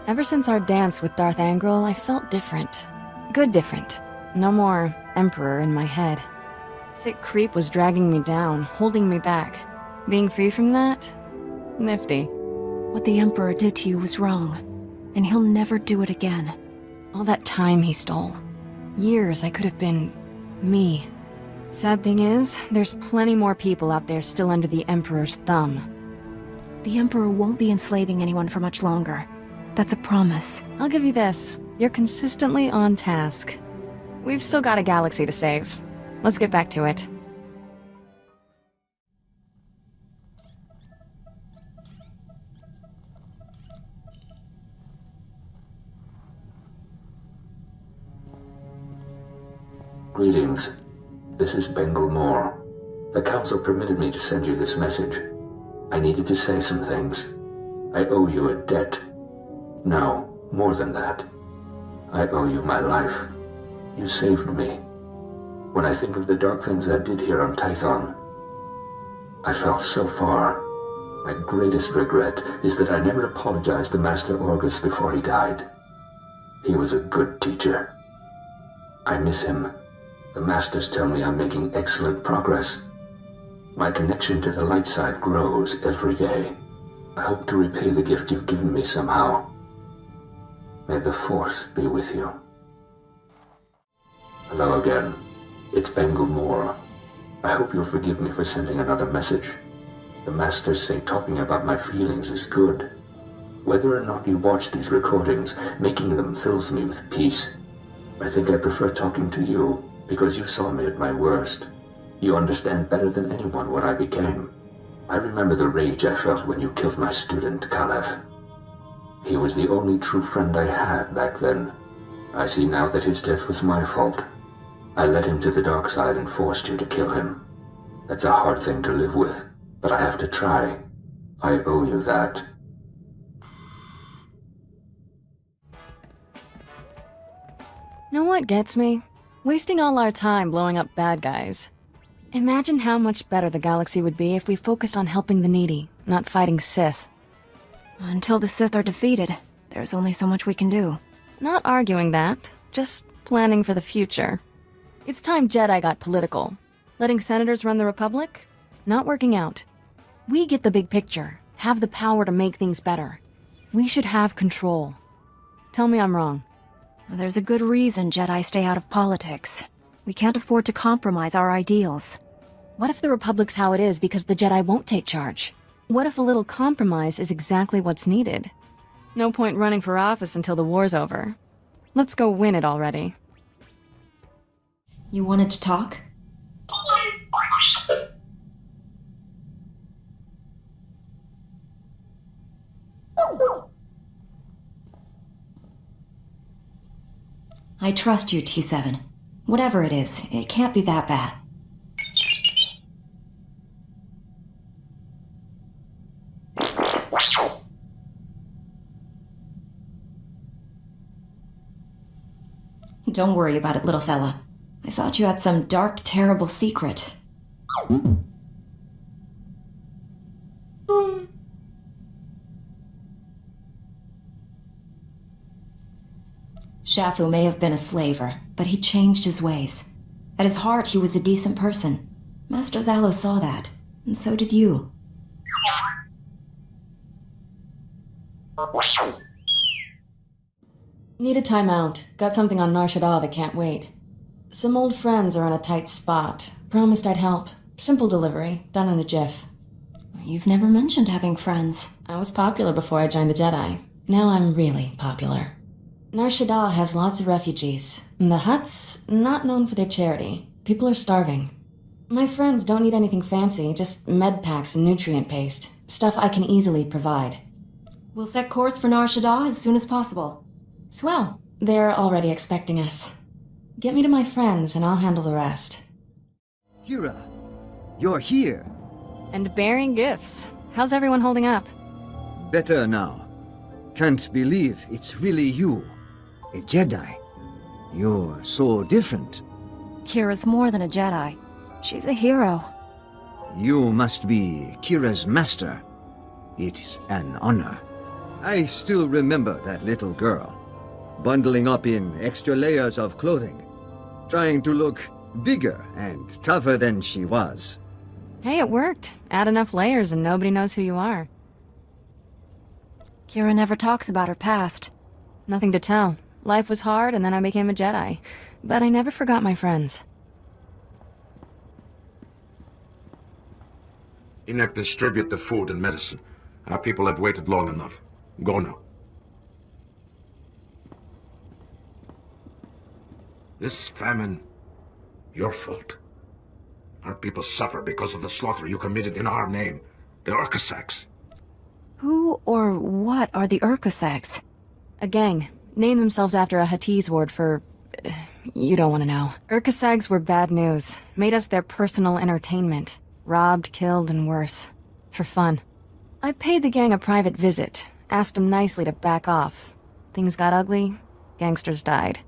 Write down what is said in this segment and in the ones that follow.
Ever since our dance with Darth Angral, I felt different. Good different. No more Emperor in my head. Sick creep was dragging me down, holding me back. Being free from that? Nifty. What the Emperor did to you was wrong, and he'll never do it again. All that time he stole. Years I could have been... me. Sad thing is, there's plenty more people out there still under the Emperor's thumb. The Emperor won't be enslaving anyone for much longer. That's a promise. I'll give you this. You're consistently on task. We've still got a galaxy to save. Let's get back to it. Greetings. This is Balmorra. The Council permitted me to send you this message. I needed to say some things. I owe you a debt. No, more than that. I owe you my life. You saved me. When I think of the dark things I did here on Tython, I fell so far. My greatest regret is that I never apologized to Master Orgus before he died. He was a good teacher. I miss him. The Masters tell me I'm making excellent progress. My connection to the light side grows every day. I hope to repay the gift you've given me somehow. May the Force be with you. Hello again. It's Balmorra. I hope you'll forgive me for sending another message. The Masters say talking about my feelings is good. Whether or not you watch these recordings, making them fills me with peace. I think I prefer talking to you, because you saw me at my worst. You understand better than anyone what I became. I remember the rage I felt when you killed my student, Kalev. He was the only true friend I had back then. I see now that his death was my fault. I led him to the dark side and forced you to kill him. That's a hard thing to live with, but I have to try. I owe you that. Know what gets me? Wasting all our time blowing up bad guys. Imagine how much better the galaxy would be if we focused on helping the needy, not fighting Sith. Until the Sith are defeated, there's only so much we can do. Not arguing that, just planning for the future. It's time Jedi got political. Letting senators run the Republic? Not working out. We get the big picture, have the power to make things better. We should have control. Tell me I'm wrong. There's a good reason Jedi stay out of politics. We can't afford to compromise our ideals. What if the Republic's how it is because the Jedi won't take charge? What if a little compromise is exactly what's needed? No point running for office until the war's over. Let's go win it already. You wanted to talk? I trust you, T7. Whatever it is, it can't be that bad. Don't worry about it, little fella. I thought you had some dark, terrible secret. Shafu may have been a slaver, but he changed his ways. At his heart, he was a decent person. Master Zalo saw that, and so did you. Need a timeout. Got something on Nar Shaddaa that can't wait. Some old friends are in a tight spot. Promised I'd help. Simple delivery, done in a jiff. You've never mentioned having friends. I was popular before I joined the Jedi. Now I'm really popular. Nar Shaddaa has lots of refugees. And the Hutts, not known for their charity. People are starving. My friends don't need anything fancy, just med packs and nutrient paste. Stuff I can easily provide. We'll set course for Nar Shaddaa as soon as possible. Swell. They're already expecting us. Get me to my friends and I'll handle the rest. Kira, you're here. And bearing gifts. How's everyone holding up? Better now. Can't believe it's really you. A Jedi. You're so different. Kira's more than a Jedi. She's a hero. You must be Kira's master. It's an honor. I still remember that little girl, bundling up in extra layers of clothing, trying to look bigger and tougher than she was. Hey, it worked. Add enough layers and nobody knows who you are. Kira never talks about her past. Nothing to tell. Life was hard and then I became a Jedi. But I never forgot my friends. Enoch, distribute the food and medicine. Our people have waited long enough. Go now. This famine, your fault. Our people suffer because of the slaughter you committed in our name. The Urkasaks. Who or what are the Urkasaks? A gang. Named themselves after a Huttese word for... you don't want to know. Urkasags were bad news. Made us their personal entertainment. Robbed, killed, and worse. For fun. I paid the gang a private visit. Asked them nicely to back off. Things got ugly. Gangsters died.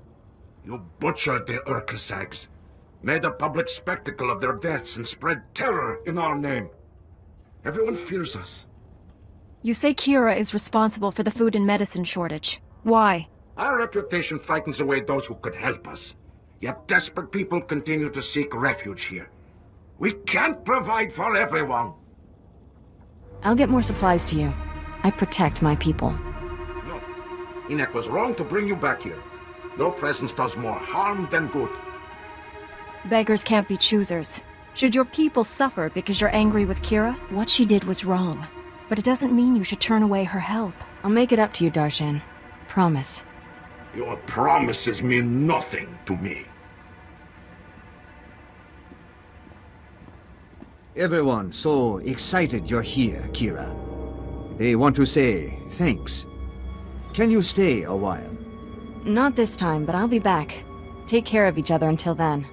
You butchered the Urkasags. Made a public spectacle of their deaths and spread terror in our name. Everyone fears us. You say Kira is responsible for the food and medicine shortage. Why? Our reputation frightens away those who could help us. Yet desperate people continue to seek refuge here. We can't provide for everyone. I'll get more supplies to you. I protect my people. No. Enoch was wrong to bring you back here. Your presence does more harm than good. Beggars can't be choosers. Should your people suffer because you're angry with Kira, what she did was wrong. But it doesn't mean you should turn away her help. I'll make it up to you, Darshan. Promise. Your promises mean nothing to me. Everyone so excited you're here, Kira. They want to say thanks. Can you stay a while? Not this time, but I'll be back. Take care of each other until then.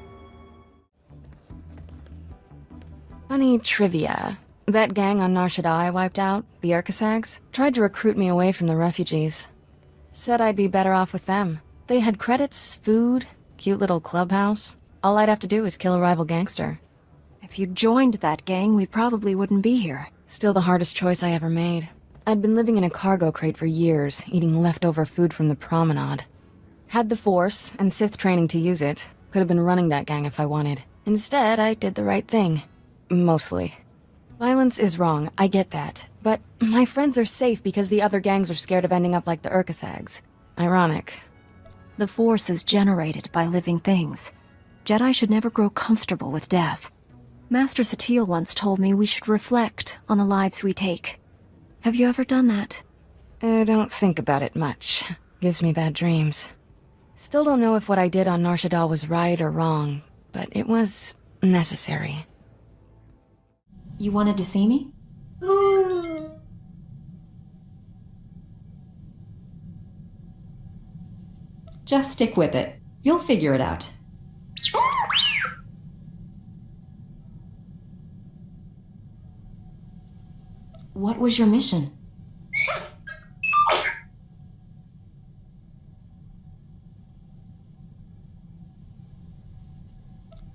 Funny trivia. That gang on Nar Shaddaa I wiped out, the Urkasags, tried to recruit me away from the refugees. Said I'd be better off with them. They had credits, food, cute little clubhouse. All I'd have to do is kill a rival gangster. If you joined that gang, we probably wouldn't be here. Still the hardest choice I ever made. I'd been living in a cargo crate for years, eating leftover food from the promenade. Had the Force and Sith training to use it. Could have been running that gang if I wanted. Instead, I did the right thing. Mostly. Violence is wrong, I get that. But my friends are safe because the other gangs are scared of ending up like the Urkasags. Ironic. The Force is generated by living things. Jedi should never grow comfortable with death. Master Satele once told me we should reflect on the lives we take. Have you ever done that? I don't think about it much. Gives me bad dreams. Still don't know if what I did on Nar Shaddaa was right or wrong, but it was necessary. You wanted to see me? Just stick with it. You'll figure it out. What was your mission?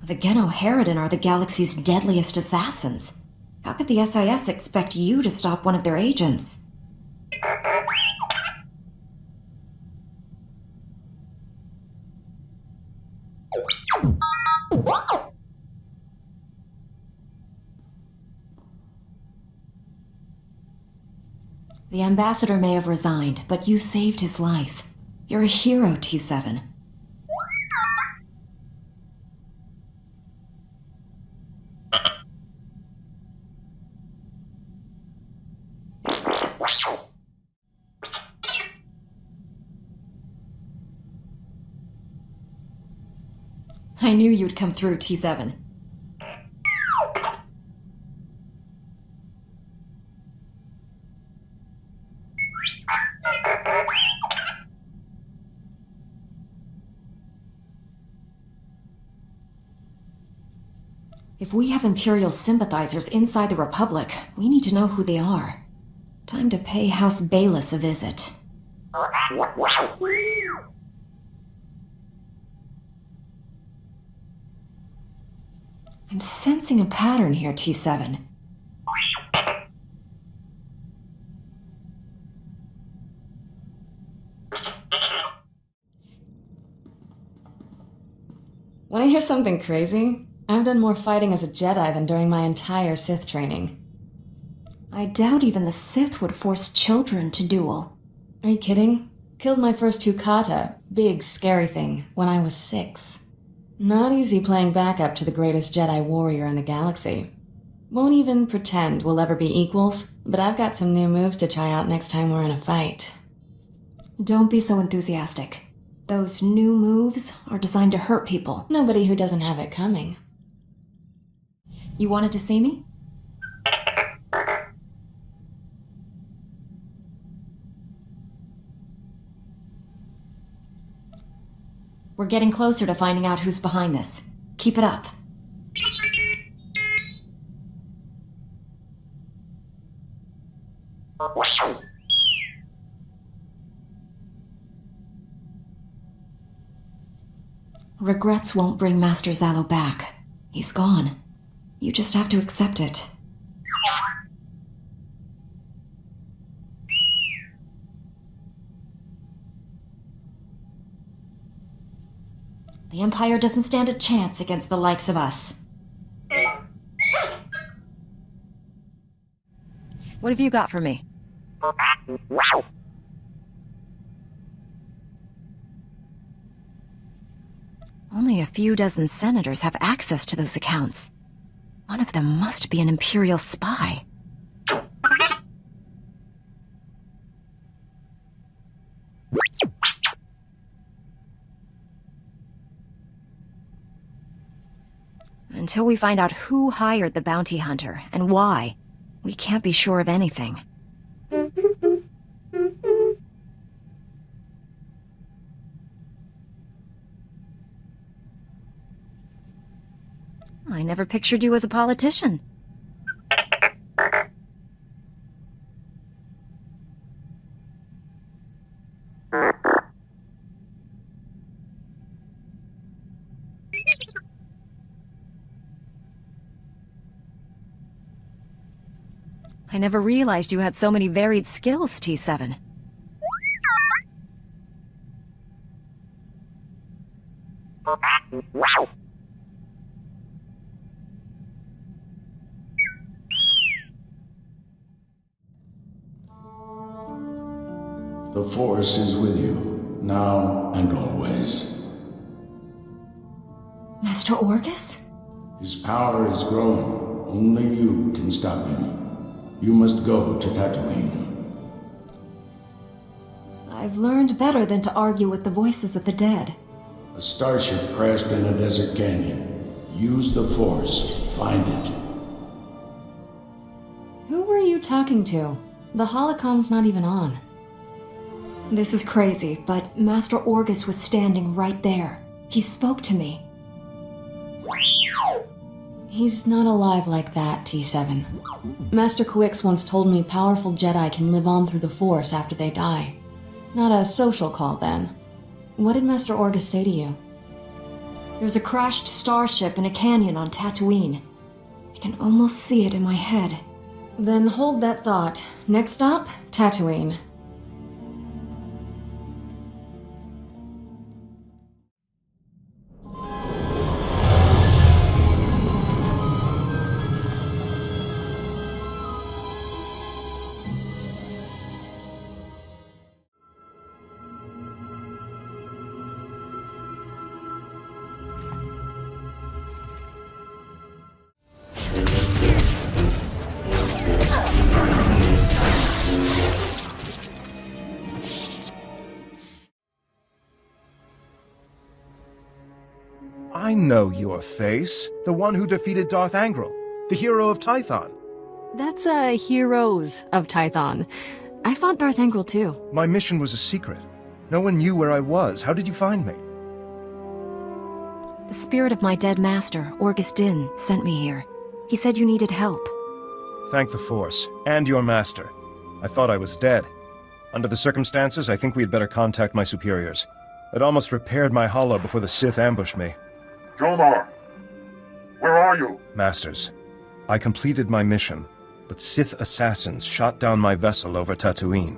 The Geno Harridan are the galaxy's deadliest assassins. How could the SIS expect you to stop one of their agents? The ambassador may have resigned, but you saved his life. You're a hero, T7. I knew you'd come through, T7. If we have Imperial sympathizers inside the Republic, we need to know who they are. Time to pay House Bayless a visit. I'm sensing a pattern here, T7. Wanna hear something crazy? I've done more fighting as a Jedi than during my entire Sith training. I doubt even the Sith would force children to duel. Are you kidding? Killed my first 2 kata, big scary thing, when I was 6. Not easy playing backup to the greatest Jedi warrior in the galaxy. Won't even pretend we'll ever be equals, but I've got some new moves to try out next time we're in a fight. Don't be so enthusiastic. Those new moves are designed to hurt people. Nobody who doesn't have it coming. You wanted to see me? We're getting closer to finding out who's behind this. Keep it up. Regrets won't bring Master Zalo back. He's gone. You just have to accept it. The Empire doesn't stand a chance against the likes of us. What have you got for me? Only a few dozen senators have access to those accounts. One of them must be an Imperial spy. Until we find out who hired the bounty hunter and why, we can't be sure of anything. I never pictured you as a politician. I never realized you had so many varied skills, T7. The Force is with you, now and always. Master Orgus? His power is growing. Only you can stop him. You must go to Tatooine. I've learned better than to argue with the voices of the dead. A starship crashed in a desert canyon. Use the Force. Find it. Who were you talking to? The holocom's not even on. This is crazy, but Master Orgus was standing right there. He spoke to me. He's not alive like that, T7. Master Quesh once told me powerful Jedi can live on through the Force after they die. Not a social call, then. What did Master Orgus say to you? There's a crashed starship in a canyon on Tatooine. I can almost see it in my head. Then hold that thought. Next stop, Tatooine. I know your face. The one who defeated Darth Angral, the hero of Tython. That's Heroes of Tython. I fought Darth Angral too. My mission was a secret. No one knew where I was. How did you find me? The spirit of my dead master, Orgus Din, sent me here. He said you needed help. Thank the Force, and your master. I thought I was dead. Under the circumstances, I think we had better contact my superiors. I'd almost repaired my holo before the Sith ambushed me. Jomar! Where are you? Masters, I completed my mission, but Sith assassins shot down my vessel over Tatooine.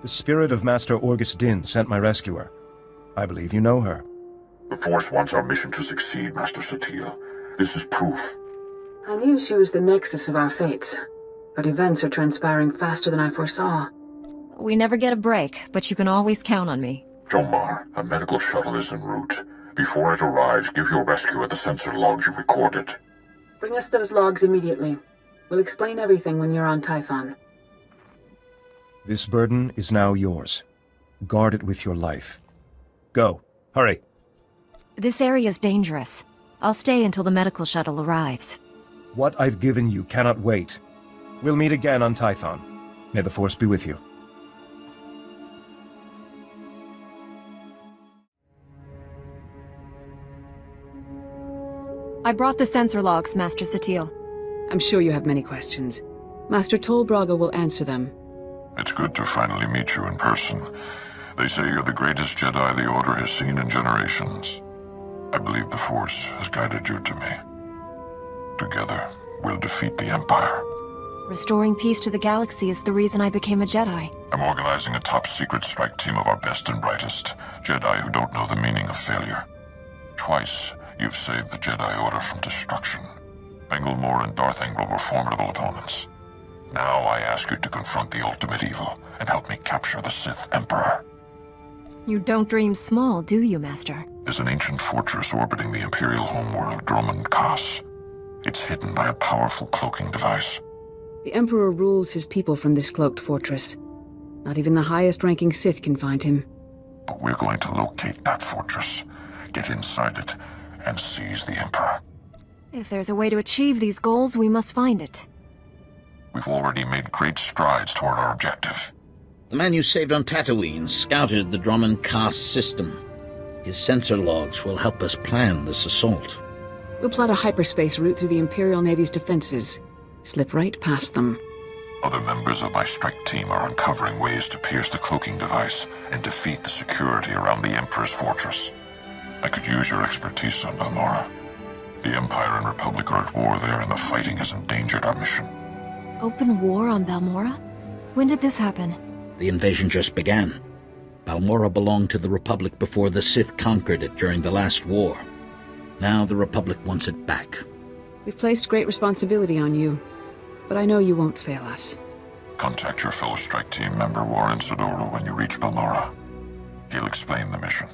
The spirit of Master Orgus Din sent my rescuer. I believe you know her. The Force wants our mission to succeed, Master Satele. This is proof. I knew she was the nexus of our fates, but events are transpiring faster than I foresaw. We never get a break, but you can always count on me. Jomar, a medical shuttle is en route. Before it arrives, give your rescue at the sensor logs you recorded. Bring us those logs immediately. We'll explain everything when you're on Tython. This burden is now yours. Guard it with your life. Go. Hurry. This area's dangerous. I'll stay until the medical shuttle arrives. What I've given you cannot wait. We'll meet again on Tython. May the Force be with you. I brought the sensor logs, Master Satele. I'm sure you have many questions. Master Tolbraga will answer them. It's good to finally meet you in person. They say you're the greatest Jedi the Order has seen in generations. I believe the Force has guided you to me. Together, we'll defeat the Empire. Restoring peace to the galaxy is the reason I became a Jedi. I'm organizing a top-secret strike team of our best and brightest, Jedi who don't know the meaning of failure. Twice, you've saved the Jedi Order from destruction. Balmorra and Darth Engel were formidable opponents. Now I ask you to confront the ultimate evil and help me capture the Sith Emperor. You don't dream small, do you, Master? There's an ancient fortress orbiting the Imperial homeworld, Dromund Kaas. It's hidden by a powerful cloaking device. The Emperor rules his people from this cloaked fortress. Not even the highest-ranking Sith can find him. But we're going to locate that fortress, get inside it, and seize the Emperor. If there's a way to achieve these goals, we must find it. We've already made great strides toward our objective. The man you saved on Tatooine scouted the Dromund Kaas system. His sensor logs will help us plan this assault. We'll plot a hyperspace route through the Imperial Navy's defenses. Slip right past them. Other members of my strike team are uncovering ways to pierce the cloaking device and defeat the security around the Emperor's fortress. I could use your expertise on Balmorra. The Empire and Republic are at war there, and the fighting has endangered our mission. Open war on Balmorra? When did this happen? The invasion just began. Balmorra belonged to the Republic before the Sith conquered it during the last war. Now the Republic wants it back. We've placed great responsibility on you, but I know you won't fail us. Contact your fellow strike team member Warren Sidoro when you reach Balmorra. He'll explain the mission.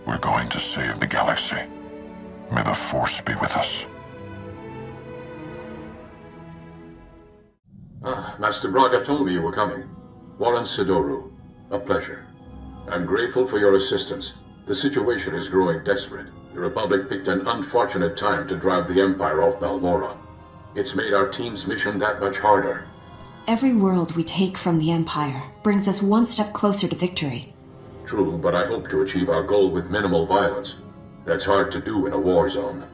We're going to save the galaxy. May the Force be with us. Master Braga told me you were coming. Warren Sidoro, a pleasure. I'm grateful for your assistance. The situation is growing desperate. The Republic picked an unfortunate time to drive the Empire off Balmorra. It's made our team's mission that much harder. Every world we take from the Empire brings us one step closer to victory. True, but I hope to achieve our goal with minimal violence. That's hard to do in a war zone.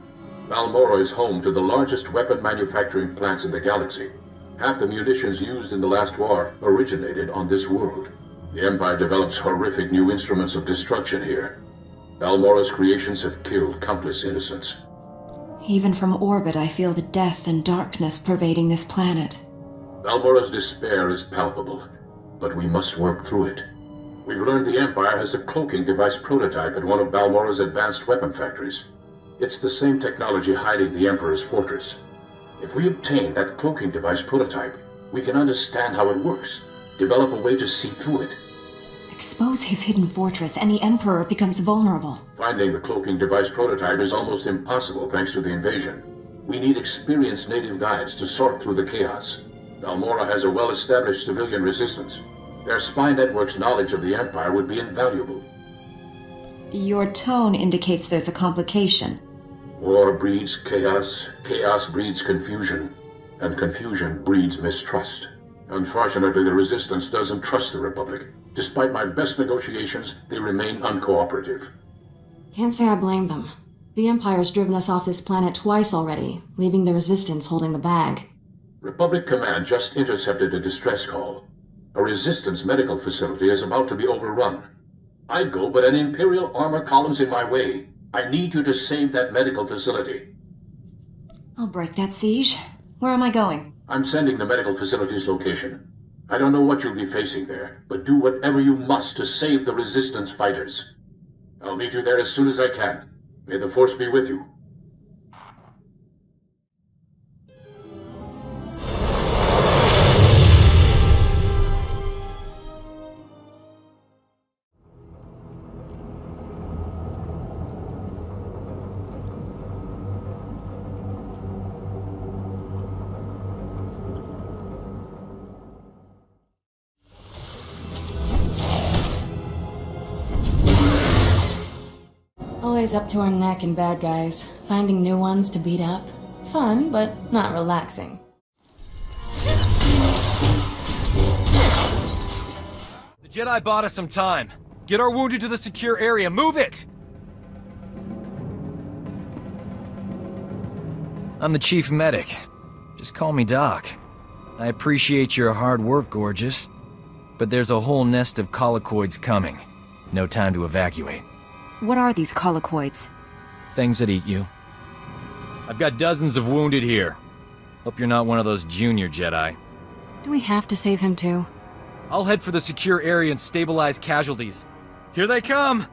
Balmorra is home to the largest weapon manufacturing plants in the galaxy. Half the munitions used in the last war originated on this world. The Empire develops horrific new instruments of destruction here. Balmorra's creations have killed countless innocents. Even from orbit, I feel the death and darkness pervading this planet. Balmorra's despair is palpable, but we must work through it. We've learned the Empire has a cloaking device prototype at one of Balmorra's advanced weapon factories. It's the same technology hiding the Emperor's fortress. If we obtain that cloaking device prototype, we can understand how it works, develop a way to see through it. Expose his hidden fortress and the Emperor becomes vulnerable. Finding the cloaking device prototype is almost impossible thanks to the invasion. We need experienced native guides to sort through the chaos. Balmorra has a well-established civilian resistance. Their spy network's knowledge of the Empire would be invaluable. Your tone indicates there's a complication. War breeds chaos, chaos breeds confusion, and confusion breeds mistrust. Unfortunately, the Resistance doesn't trust the Republic. Despite my best negotiations, they remain uncooperative. Can't say I blame them. The Empire's driven us off this planet twice already, leaving the Resistance holding the bag. Republic Command just intercepted a distress call. A Resistance medical facility is about to be overrun. I'd go, but an Imperial armor column's in my way. I need you to save that medical facility. I'll break that siege. Where am I going? I'm sending the medical facility's location. I don't know what you'll be facing there, but do whatever you must to save the Resistance fighters. I'll meet you there as soon as I can. May the Force be with you. Always up to our neck in bad guys, finding new ones to beat up. Fun, but not relaxing. The Jedi bought us some time. Get our wounded to the secure area, move it! I'm the chief medic. Just call me Doc. I appreciate your hard work, gorgeous. But there's a whole nest of collocoids coming. No time to evacuate. What are these collocoids? Things that eat you. I've got dozens of wounded here. Hope you're not one of those junior Jedi. Do we have to save him too? I'll head for the secure area and stabilize casualties. Here they come!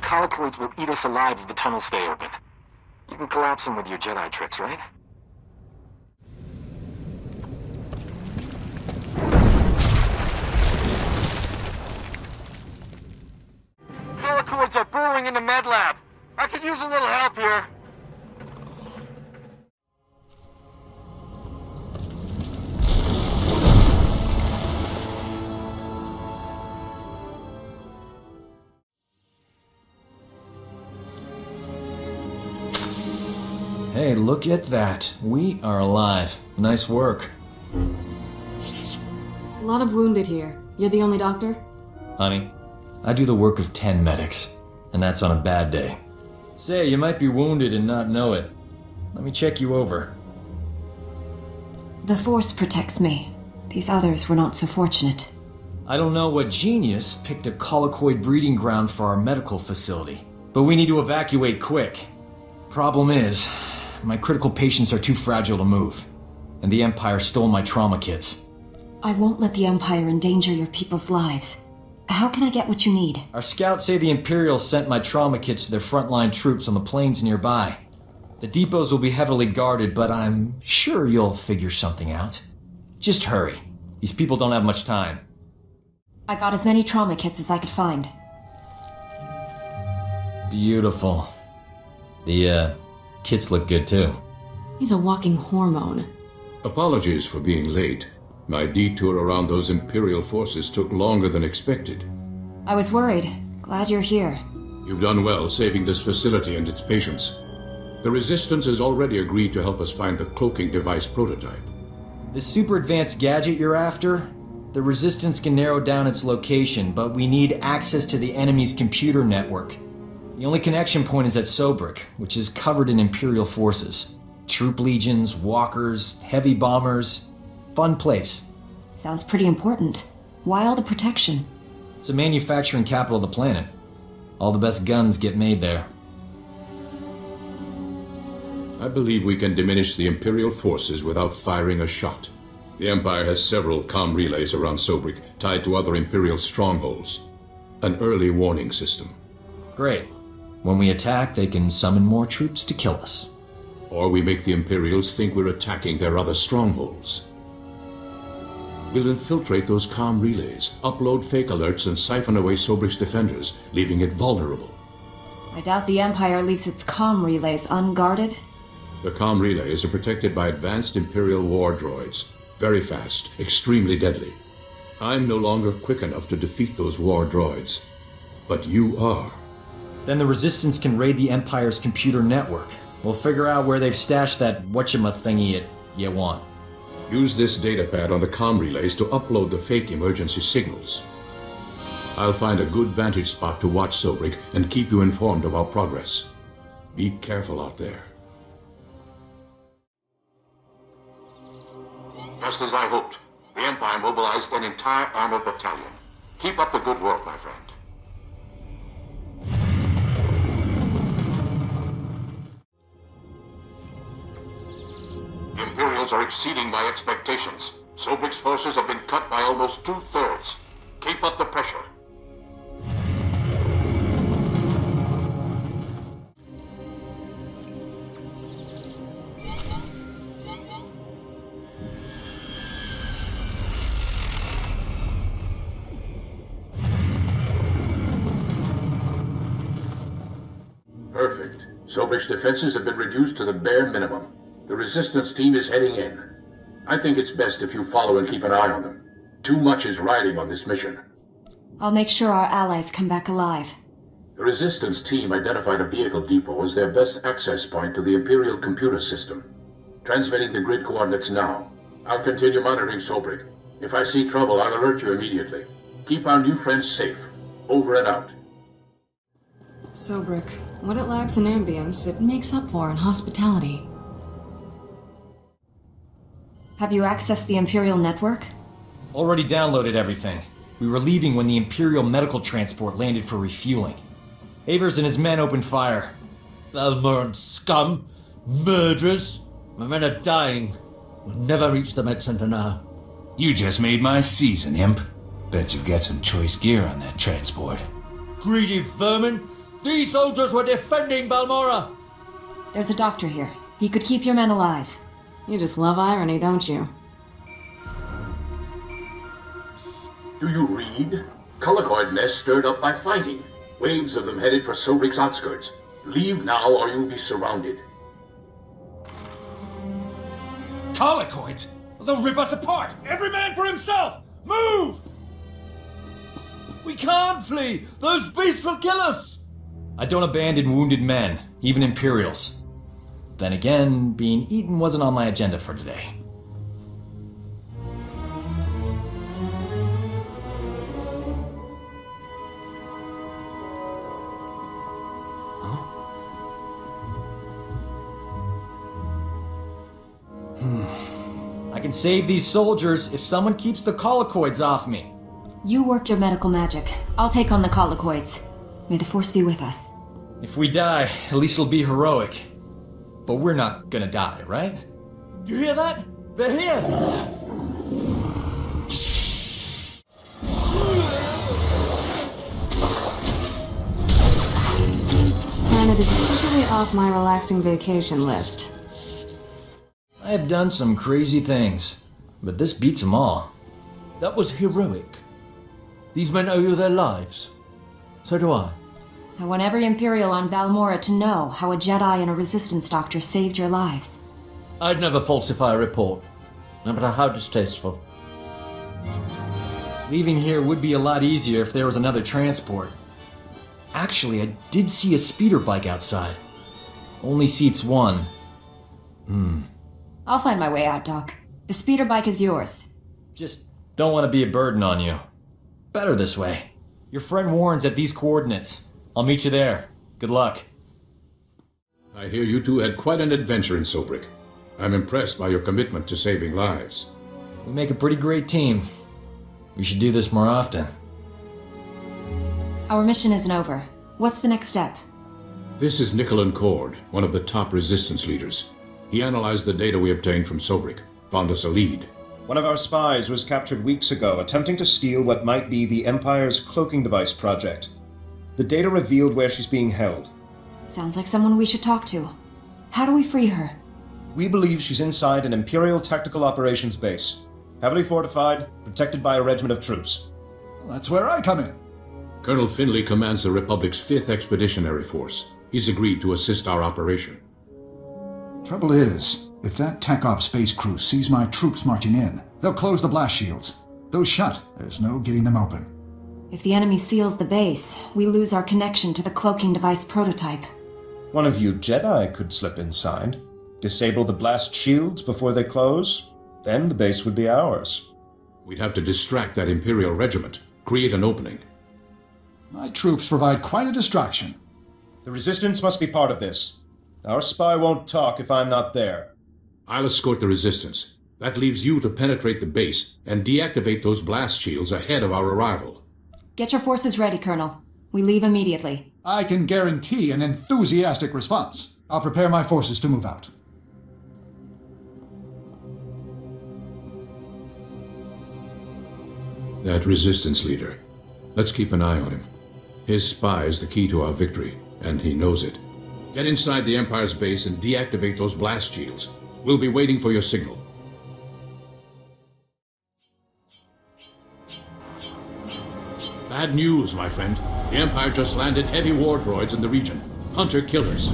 Collocoids will eat us alive if the tunnels stay open. You can collapse them with your Jedi tricks, right? Collocoids are burrowing into med lab. I could use a little help here. Hey, look at that. We are alive. Nice work. A lot of wounded here. You're the only doctor? Honey, I do the work of 10 medics, and that's on a bad day. Say, you might be wounded and not know it. Let me check you over. The Force protects me. These others were not so fortunate. I don't know what genius picked a collocoid breeding ground for our medical facility, but we need to evacuate quick. Problem is, my critical patients are too fragile to move, and the Empire stole my trauma kits. I won't let the Empire endanger your people's lives. How can I get what you need? Our scouts say the Imperials sent my trauma kits to their frontline troops on the plains nearby. The depots will be heavily guarded, but I'm sure you'll figure something out. Just hurry. These people don't have much time. I got as many trauma kits as I could find. Beautiful. The, kits look good too. He's a walking hormone. Apologies for being late. My detour around those Imperial forces took longer than expected. I was worried. Glad you're here. You've done well saving this facility and its patients. The Resistance has already agreed to help us find the cloaking device prototype. The super advanced gadget you're after? The Resistance can narrow down its location, but we need access to the enemy's computer network. The only connection point is at Sobrik, which is covered in Imperial forces. Troop legions, walkers, heavy bombers. Fun place. Sounds pretty important. Why all the protection? It's a manufacturing capital of the planet. All the best guns get made there. I believe we can diminish the Imperial forces without firing a shot. The Empire has several comm relays around Sobrik, tied to other Imperial strongholds. An early warning system. Great. When we attack, they can summon more troops to kill us. Or we make the Imperials think we're attacking their other strongholds. We'll infiltrate those comm relays, upload fake alerts, and siphon away Sobrik's defenders, leaving it vulnerable. I doubt the Empire leaves its comm relays unguarded. The comm relays are protected by advanced Imperial war droids. Very fast, extremely deadly. I'm no longer quick enough to defeat those war droids. But you are. Then the Resistance can raid the Empire's computer network. We'll figure out where they've stashed that whatchamacallit you want. Use this datapad on the comm relays to upload the fake emergency signals. I'll find a good vantage spot to watch Sobrik and keep you informed of our progress. Be careful out there. Just as I hoped, the Empire mobilized an entire armored battalion. Keep up the good work, my friend. reports are exceeding my expectations. Sobrik's forces have been cut by almost 2/3. Keep up the pressure. Perfect. Sobrik's defenses have been reduced to the bare minimum. The resistance team is heading in. I think it's best if you follow and keep an eye on them. Too much is riding on this mission. I'll make sure our allies come back alive. The resistance team identified a vehicle depot as their best access point to the Imperial computer system. Transmitting the grid coordinates now. I'll continue monitoring Sobrik. If I see trouble, I'll alert you immediately. Keep our new friends safe. Over and out. Sobrik, what it lacks in ambience, it makes up for in hospitality. Have you accessed the Imperial network? Already downloaded everything. We were leaving when the Imperial medical transport landed for refueling. Avers and his men opened fire. Balmorran scum! Murderers! My men are dying. We'll never reach the med center now. You just made my season, imp. Bet you've got some choice gear on that transport. Greedy vermin! These soldiers were defending Balmorra! There's a doctor here. He could keep your men alive. You just love irony, don't you? Do you read? Colicoid nests stirred up by fighting. Waves of them headed for Sobrik's outskirts. Leave now or you'll be surrounded. Colicoids? They'll rip us apart! Every man for himself! Move! We can't flee! Those beasts will kill us! I don't abandon wounded men, even Imperials. Then again, being eaten wasn't on my agenda for today. I can save these soldiers if someone keeps the colicoids off me. You work your medical magic. I'll take on the colicoids. May the Force be with us. If we die, at least it'll be heroic. But we're not gonna die, right? Do you hear that? They're here! This planet is officially off my relaxing vacation list. I have done some crazy things, but this beats them all. That was heroic. These men owe you their lives. So do I. I want every Imperial on Balmorra to know how a Jedi and a Resistance doctor saved your lives. I'd never falsify a report, no matter how distasteful. Leaving here would be a lot easier if there was another transport. Actually, I did see a speeder bike outside. Only seats one. I'll find my way out, Doc. The speeder bike is yours. Just don't want to be a burden on you. Better this way. Your friend Warren's at these coordinates. I'll meet you there. Good luck. I hear you two had quite an adventure in Sobrik. I'm impressed by your commitment to saving lives. We make a pretty great team. We should do this more often. Our mission isn't over. What's the next step? This is Nicholan Cord, one of the top resistance leaders. He analyzed the data we obtained from Sobrik, found us a lead. One of our spies was captured weeks ago, attempting to steal what might be the Empire's cloaking device project. The data revealed where she's being held. Sounds like someone we should talk to. How do we free her? We believe she's inside an Imperial Tactical Operations base. Heavily fortified, protected by a regiment of troops. Well, that's where I come in. Colonel Finley commands the Republic's 5th Expeditionary Force. He's agreed to assist our operation. Trouble is, if that TACOP space crew sees my troops marching in, they'll close the blast shields. Those shut, there's no getting them open. If the enemy seals the base, we lose our connection to the cloaking device prototype. One of you Jedi could slip inside, disable the blast shields before they close, then the base would be ours. We'd have to distract that Imperial regiment, create an opening. My troops provide quite a distraction. The Resistance must be part of this. Our spy won't talk if I'm not there. I'll escort the Resistance. That leaves you to penetrate the base and deactivate those blast shields ahead of our arrival. Get your forces ready, Colonel. We leave immediately. I can guarantee an enthusiastic response. I'll prepare my forces to move out. That resistance leader. Let's keep an eye on him. His spy is the key to our victory, and he knows it. Get inside the Empire's base and deactivate those blast shields. We'll be waiting for your signal. Bad news, my friend. The Empire just landed heavy war droids in the region. Hunter-killers.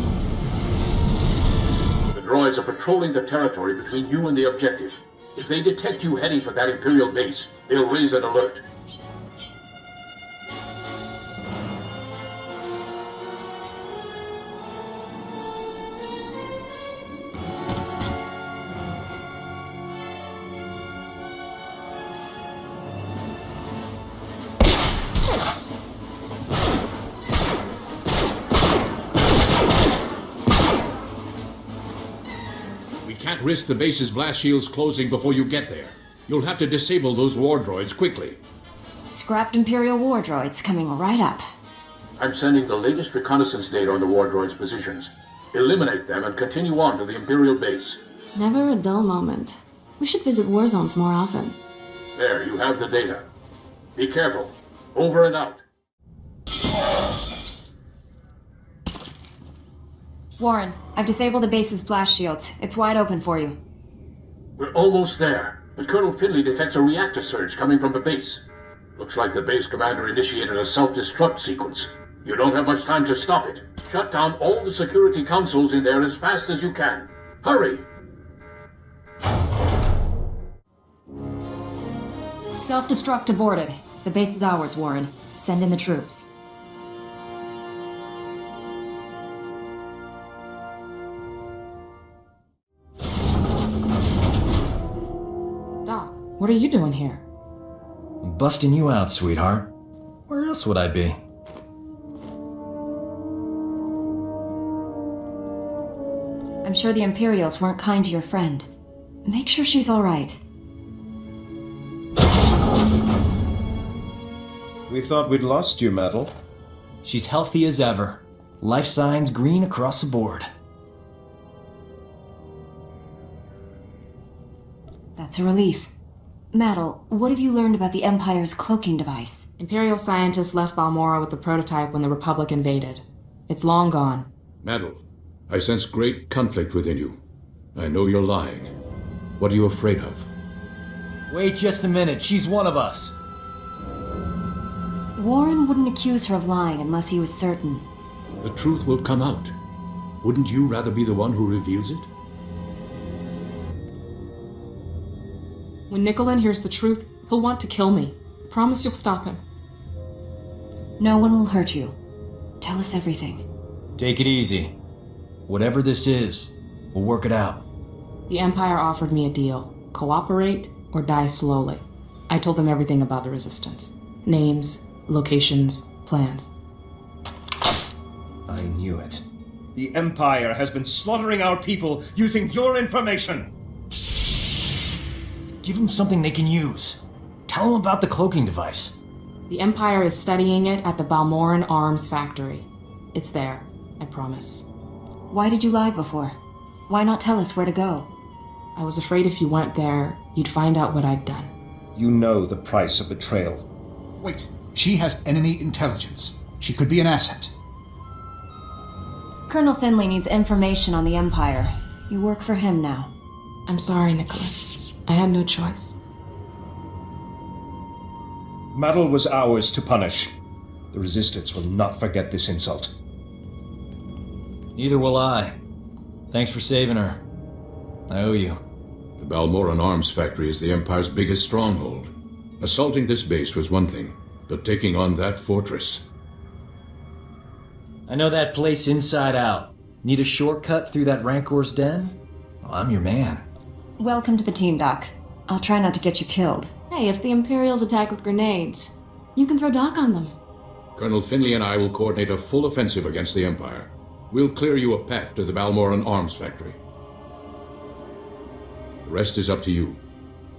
The droids are patrolling the territory between you and the objective. If they detect you heading for that Imperial base, they'll raise an alert. Can't risk the base's blast shields closing before you get there. You'll have to disable those war droids quickly. Scrapped Imperial war droids coming right up. I'm sending the latest reconnaissance data on the war droids' positions. Eliminate them and continue on to the Imperial base. Never a dull moment. We should visit war zones more often. There, you have the data. Be careful. Over and out. Warren, I've disabled the base's blast shields. It's wide open for you. We're almost there, but Colonel Finley detects a reactor surge coming from the base. Looks like the base commander initiated a self-destruct sequence. You don't have much time to stop it. Shut down all the security consoles in there as fast as you can. Hurry! Self-destruct aborted. The base is ours, Warren. Send in the troops. What are you doing here? I'm busting you out, sweetheart. Where else would I be? I'm sure the Imperials weren't kind to your friend. Make sure she's all right. We thought we'd lost you, Metal. She's healthy as ever. Life signs green across the board. That's a relief. Maddle, what have you learned about the Empire's cloaking device? Imperial scientists left Balmorra with the prototype when the Republic invaded. It's long gone. Maddle, I sense great conflict within you. I know you're lying. What are you afraid of? Wait just a minute. She's one of us. Warren wouldn't accuse her of lying unless he was certain. The truth will come out. Wouldn't you rather be the one who reveals it? When Nicolin hears the truth, he'll want to kill me. Promise you'll stop him. No one will hurt you. Tell us everything. Take it easy. Whatever this is, we'll work it out. The Empire offered me a deal. Cooperate or die slowly. I told them everything about the Resistance. Names, locations, plans. I knew it. The Empire has been slaughtering our people using your information! Give them something they can use. Tell them about the cloaking device. The Empire is studying it at the Balmorran Arms Factory. It's there, I promise. Why did you lie before? Why not tell us where to go? I was afraid if you went there, you'd find out what I'd done. You know the price of betrayal. Wait, she has enemy intelligence. She could be an asset. Colonel Finley needs information on the Empire. You work for him now. I'm sorry, Nicholas. I had no choice. Maddle was ours to punish. The Resistance will not forget this insult. Neither will I. Thanks for saving her. I owe you. The Balmorran Arms Factory is the Empire's biggest stronghold. Assaulting this base was one thing, but taking on that fortress... I know that place inside out. Need a shortcut through that Rancor's den? Well, I'm your man. Welcome to the team, Doc. I'll try not to get you killed. Hey, if the Imperials attack with grenades, you can throw Doc on them. Colonel Finley and I will coordinate a full offensive against the Empire. We'll clear you a path to the Balmorran Arms Factory. The rest is up to you.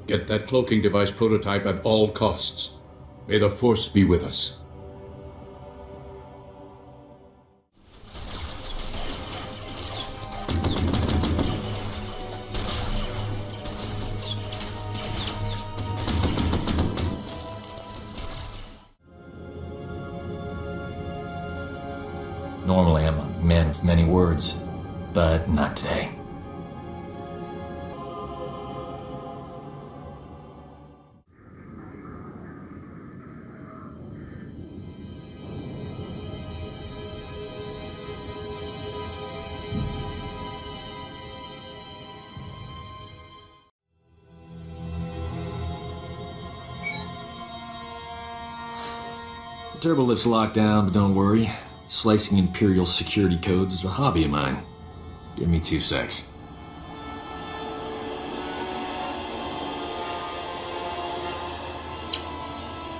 Get that cloaking device prototype at all costs. May the Force be with us. Normally I'm a man of many words, but not today. The turbolift's locked down, but don't worry. Slicing Imperial security codes is a hobby of mine. Give me 2 secs.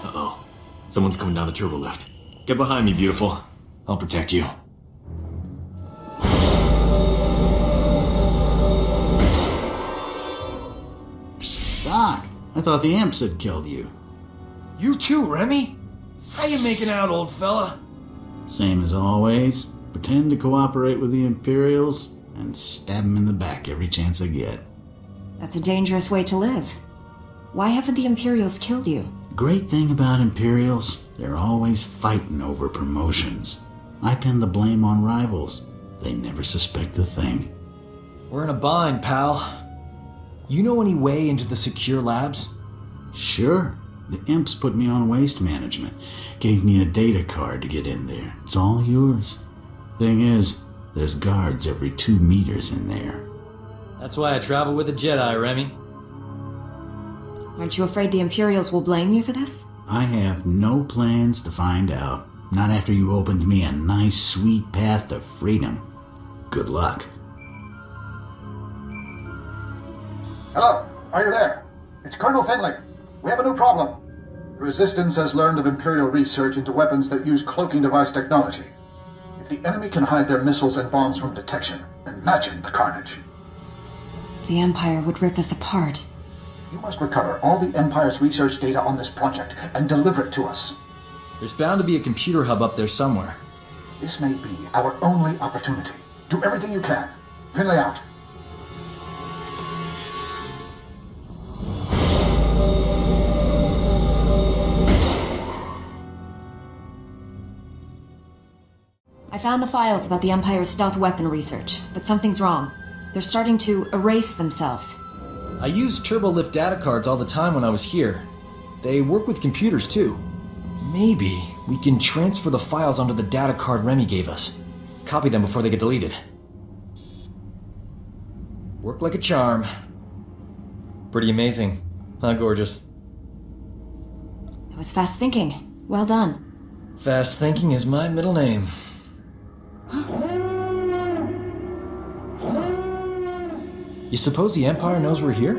Uh-oh. Someone's coming down the turbolift. Get behind me, beautiful. I'll protect you. Doc, I thought the imps had killed you. You too, Remy? How you making out, old fella? Same as always. Pretend to cooperate with the Imperials and stab them in the back every chance I get. That's a dangerous way to live. Why haven't the Imperials killed you? Great thing about Imperials, they're always fighting over promotions. I pin the blame on rivals. They never suspect a thing. We're in a bind, pal. You know any way into the secure labs? Sure. The imps put me on waste management. Gave me a data card to get in there. It's all yours. Thing is, there's guards every 2 meters in there. That's why I travel with a Jedi, Remy. Aren't you afraid the Imperials will blame you for this? I have no plans to find out. Not after you opened me a nice, sweet path to freedom. Good luck. Hello, are you there? It's Colonel Finley. We have a new problem. The Resistance has learned of Imperial research into weapons that use cloaking device technology. If the enemy can hide their missiles and bombs from detection, imagine the carnage. The Empire would rip us apart. You must recover all the Empire's research data on this project and deliver it to us. There's bound to be a computer hub up there somewhere. This may be our only opportunity. Do everything you can. Finley out. I found the files about the Empire's stealth weapon research, but something's wrong. They're starting to erase themselves. I use turbolift data cards all the time when I was here. They work with computers too. Maybe we can transfer the files onto the data card Remy gave us. Copy them before they get deleted. Work like a charm. Pretty amazing, huh, gorgeous? That was fast thinking. Well done. Fast thinking is my middle name. You suppose the Empire knows we're here?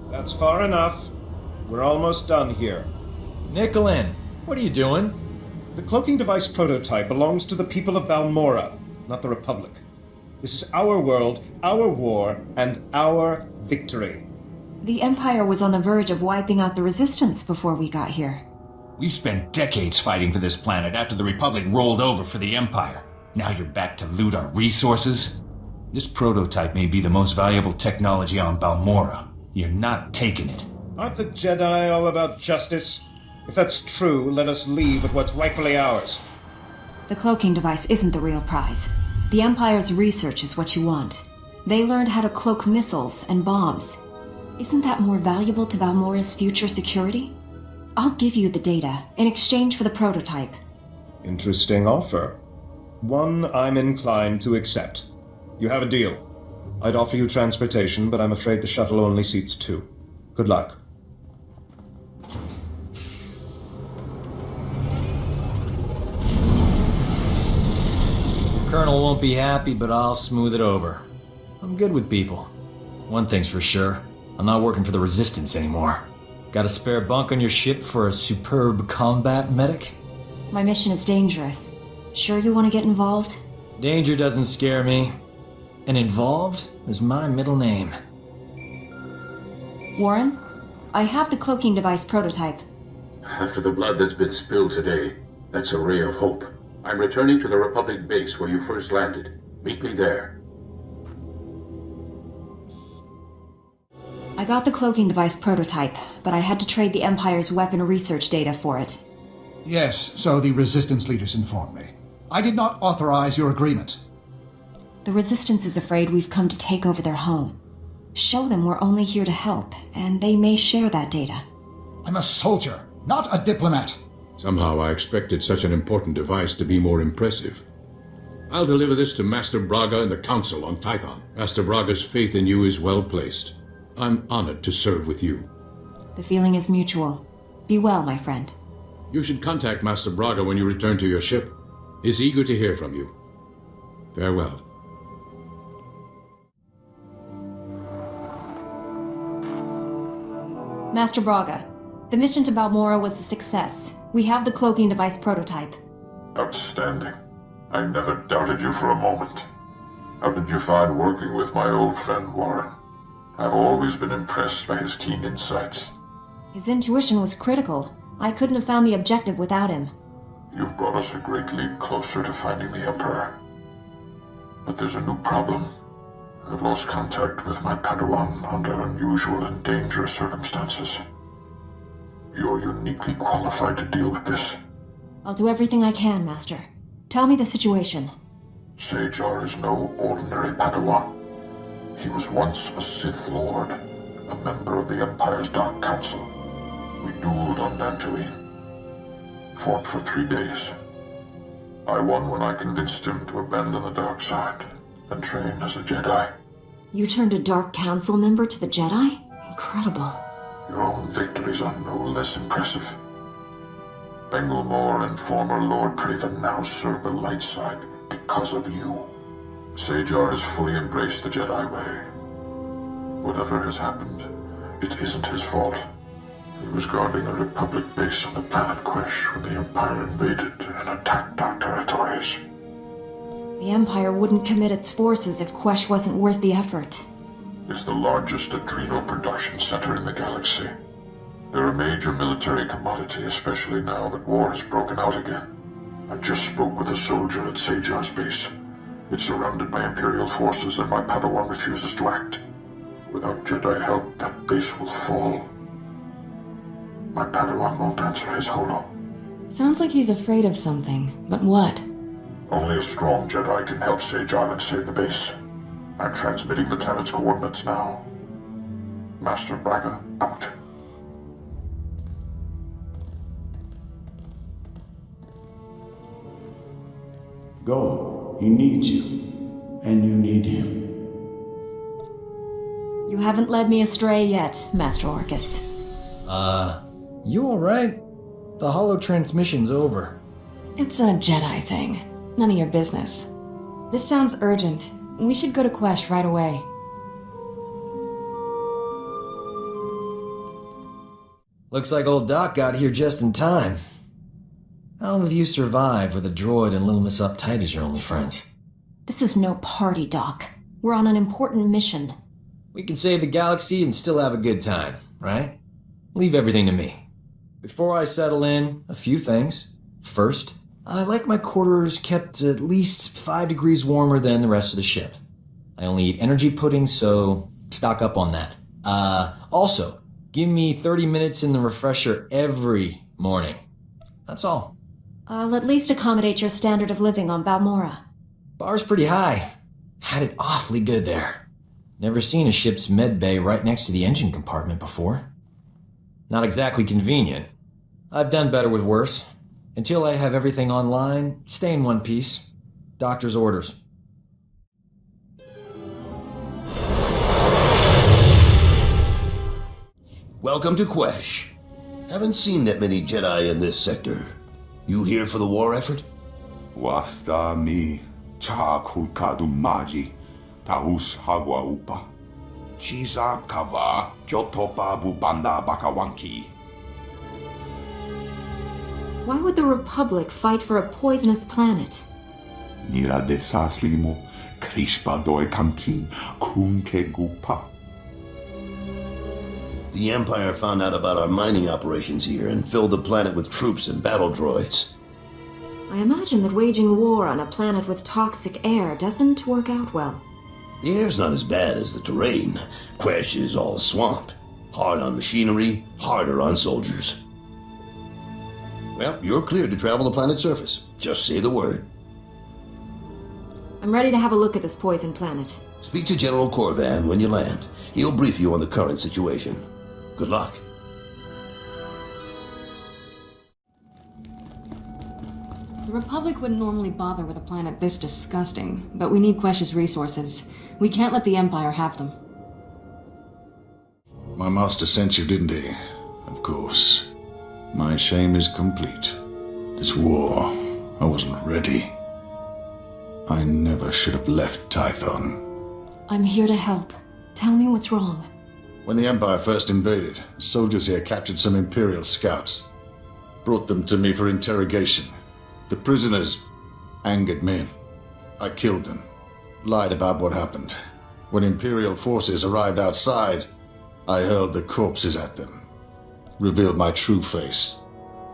That's far enough. We're almost done here. Nicholin, what are you doing? The cloaking device prototype belongs to the people of Balmorra, not the Republic. This is our world, our war, and our victory. The Empire was on the verge of wiping out the Resistance before we got here. We spent decades fighting for this planet after the Republic rolled over for the Empire. Now you're back to loot our resources? This prototype may be the most valuable technology on Balmorra. You're not taking it. Aren't the Jedi all about justice? If that's true, let us leave with what's rightfully ours. The cloaking device isn't the real prize. The Empire's research is what you want. They learned how to cloak missiles and bombs. Isn't that more valuable to Balmorra's future security? I'll give you the data in exchange for the prototype. Interesting offer. One I'm inclined to accept. You have a deal. I'd offer you transportation, but I'm afraid the shuttle only seats 2. Good luck. Colonel won't be happy, but I'll smooth it over. I'm good with people. One thing's for sure, I'm not working for the Resistance anymore. Got a spare bunk on your ship for a superb combat medic? My mission is dangerous. Sure you want to get involved? Danger doesn't scare me. And involved is my middle name. Warren, I have the cloaking device prototype. After the blood that's been spilled today, that's a ray of hope. I'm returning to the Republic base where you first landed. Meet me there. I got the cloaking device prototype, but I had to trade the Empire's weapon research data for it. Yes, so the Resistance leaders informed me. I did not authorize your agreement. The Resistance is afraid we've come to take over their home. Show them we're only here to help, and they may share that data. I'm a soldier, not a diplomat. Somehow I expected such an important device to be more impressive. I'll deliver this to Master Braga and the Council on Tython. Master Braga's faith in you is well placed. I'm honored to serve with you. The feeling is mutual. Be well, my friend. You should contact Master Braga when you return to your ship. He's eager to hear from you. Farewell. Master Braga, the mission to Balmorra was a success. We have the cloaking device prototype. Outstanding. I never doubted you for a moment. How did you find working with my old friend Warren? I've always been impressed by his keen insights. His intuition was critical. I couldn't have found the objective without him. You've brought us a great leap closer to finding the Emperor. But there's a new problem. I've lost contact with my Padawan under unusual and dangerous circumstances. You're uniquely qualified to deal with this. I'll do everything I can, Master. Tell me the situation. SWTOR is no ordinary Padawan. He was once a Sith Lord, a member of the Empire's Dark Council. We dueled on Tatooine. Fought for 3 days. I won when I convinced him to abandon the dark side and train as a Jedi. You turned a Dark Council member to the Jedi? Incredible. Your own victories are no less impressive. Balmorra and former Lord Tython now serve the light side because of you. SWTOR has fully embraced the Jedi way. Whatever has happened, it isn't his fault. He was guarding a Republic base on the planet Quesh when the Empire invaded and attacked our territories. The Empire wouldn't commit its forces if Quesh wasn't worth the effort. It's the largest adrenal production center in the galaxy. They're a major military commodity, especially now that war has broken out again. I just spoke with a soldier at SWTOR's base. It's surrounded by Imperial forces and my Padawan refuses to act. Without Jedi help, that base will fall. My Padawan won't answer his holo. Sounds like he's afraid of something, but what? Only a strong Jedi can help Sage Island save the base. I'm transmitting the planet's coordinates now. Master Braga, out. Go. He needs you. And you need him. You haven't led me astray yet, Master Orcus. You alright? The holo transmission's over. It's a Jedi thing. None of your business. This sounds urgent. We should go to Quesh right away. Looks like old Doc got here just in time. How have you survived with a droid and Little Miss Uptight as your only friends? This is no party, Doc. We're on an important mission. We can save the galaxy and still have a good time, right? Leave everything to me. Before I settle in, a few things. First, I like my quarters kept at least 5 degrees warmer than the rest of the ship. I only eat energy pudding, so stock up on that. Also, give me 30 minutes in the refresher every morning. That's all. I'll at least accommodate your standard of living on Balmorra. Bar's pretty high. Had it awfully good there. Never seen a ship's med bay right next to the engine compartment before. Not exactly convenient. I've done better with worse. Until I have everything online, stay in one piece. Doctor's orders. Welcome to Quesh. Haven't seen that many Jedi in this sector. You here for the war effort? Wasta mi cha kulkadu maji tahus hagwa upa. Chiza kava kyotopa bubanda bakawanki. Why would the Republic fight for a poisonous planet? Nira de saslimo krispa doi kanki kunke gupa. The Empire found out about our mining operations here and filled the planet with troops and battle droids. I imagine that waging war on a planet with toxic air doesn't work out well. The air's not as bad as the terrain. Quesh is all swamp. Hard on machinery, harder on soldiers. Well, you're cleared to travel the planet's surface. Just say the word. I'm ready to have a look at this poison planet. Speak to General Corvan when you land. He'll brief you on the current situation. Good luck. The Republic wouldn't normally bother with a planet this disgusting, but we need Quesh's resources. We can't let the Empire have them. My master sent you, didn't he? Of course. My shame is complete. This war, I wasn't ready. I never should have left Tython. I'm here to help. Tell me what's wrong. When the Empire first invaded, soldiers here captured some Imperial scouts. Brought them to me for interrogation. The prisoners angered me. I killed them. Lied about what happened. When Imperial forces arrived outside, I hurled the corpses at them. Revealed my true face.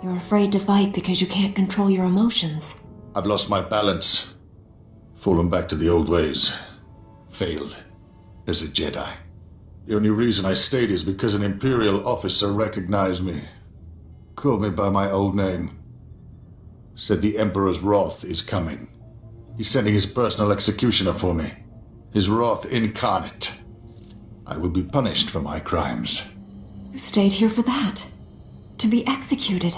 You're afraid to fight because you can't control your emotions. I've lost my balance. Fallen back to the old ways. Failed as a Jedi. The only reason I stayed is because an Imperial officer recognized me. Called me by my old name. Said the Emperor's wrath is coming. He's sending his personal executioner for me. His wrath incarnate. I will be punished for my crimes. You stayed here for that? To be executed?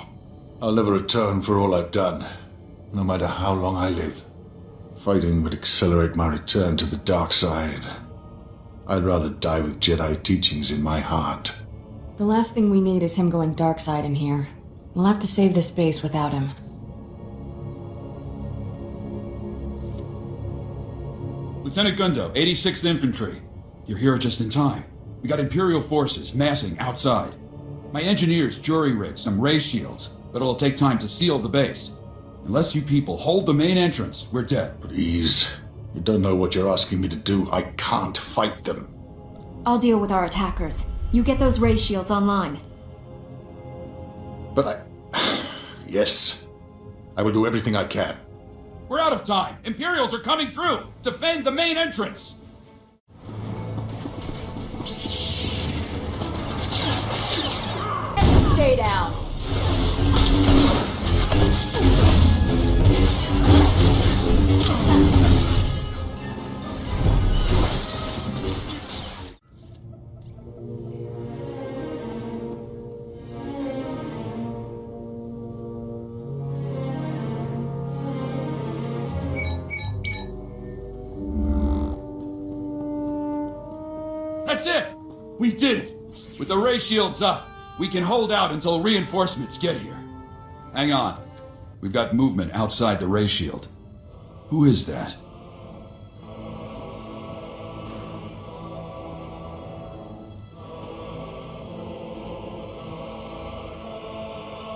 I'll never atone for all I've done, no matter how long I live. Fighting would accelerate my return to the dark side. I'd rather die with Jedi teachings in my heart. The last thing we need is him going dark side in here. We'll have to save this base without him. Lieutenant Gundo, 86th Infantry. You're here just in time. We got Imperial forces massing outside. My engineers jury-rigged some ray shields, but it'll take time to seal the base. Unless you people hold the main entrance, we're dead. Please. You don't know what you're asking me to do. I can't fight them. I'll deal with our attackers. You get those ray shields online. But Yes. I will do everything I can. We're out of time. Imperials are coming through. Defend the main entrance. Stay down. That's it! We did it! With the ray shields up, we can hold out until reinforcements get here. Hang on. We've got movement outside the ray shield. Who is that?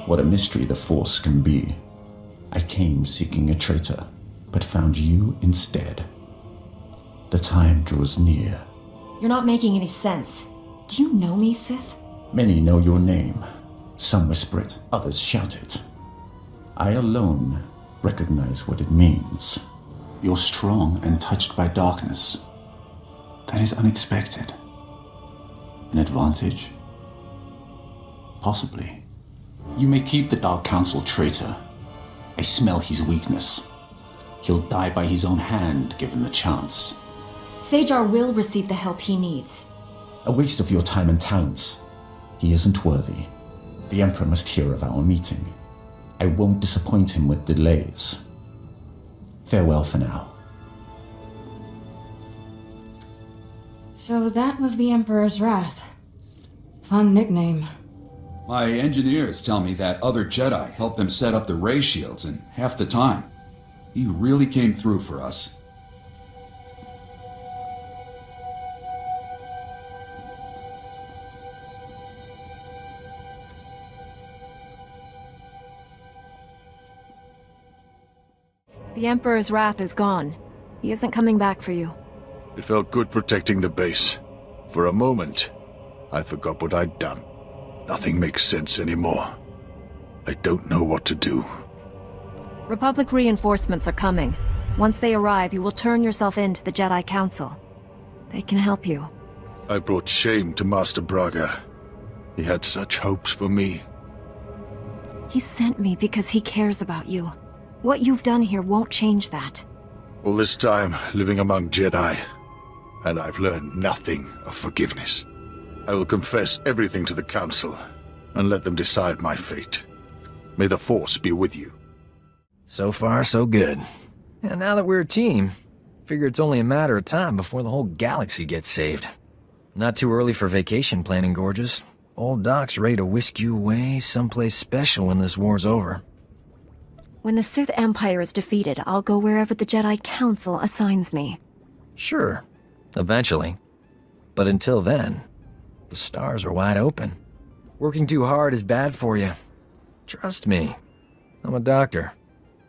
What a mystery the Force can be. I came seeking a traitor, but found you instead. The time draws near. You're not making any sense. Do you know me, Sith? Many know your name. Some whisper it, others shout it. I alone recognize what it means. You're strong and touched by darkness. That is unexpected. An advantage? Possibly. You may keep the Dark Council traitor. I smell his weakness. He'll die by his own hand, given the chance. Sajar will receive the help he needs. A waste of your time and talents. He isn't worthy. The Emperor must hear of our meeting. I won't disappoint him with delays. Farewell for now. So that was the Emperor's Wrath. Fun nickname. My engineers tell me that other Jedi helped them set up the ray shields in half the time. He really came through for us. The Emperor's wrath is gone. He isn't coming back for you. It felt good protecting the base. For a moment, I forgot what I'd done. Nothing makes sense anymore. I don't know what to do. Republic reinforcements are coming. Once they arrive, you will turn yourself in to the Jedi Council. They can help you. I brought shame to Master Braga. He had such hopes for me. He sent me because he cares about you. What you've done here won't change that. All this time living among Jedi, and I've learned nothing of forgiveness. I will confess everything to the Council, and let them decide my fate. May the Force be with you. So far, so good. And now that we're a team, figure it's only a matter of time before the whole galaxy gets saved. Not too early for vacation planning, Gorgeous. Old Doc's ready to whisk you away someplace special when this war's over. When the Sith Empire is defeated, I'll go wherever the Jedi Council assigns me. Sure, eventually. But until then, the stars are wide open. Working too hard is bad for you. Trust me. I'm a doctor.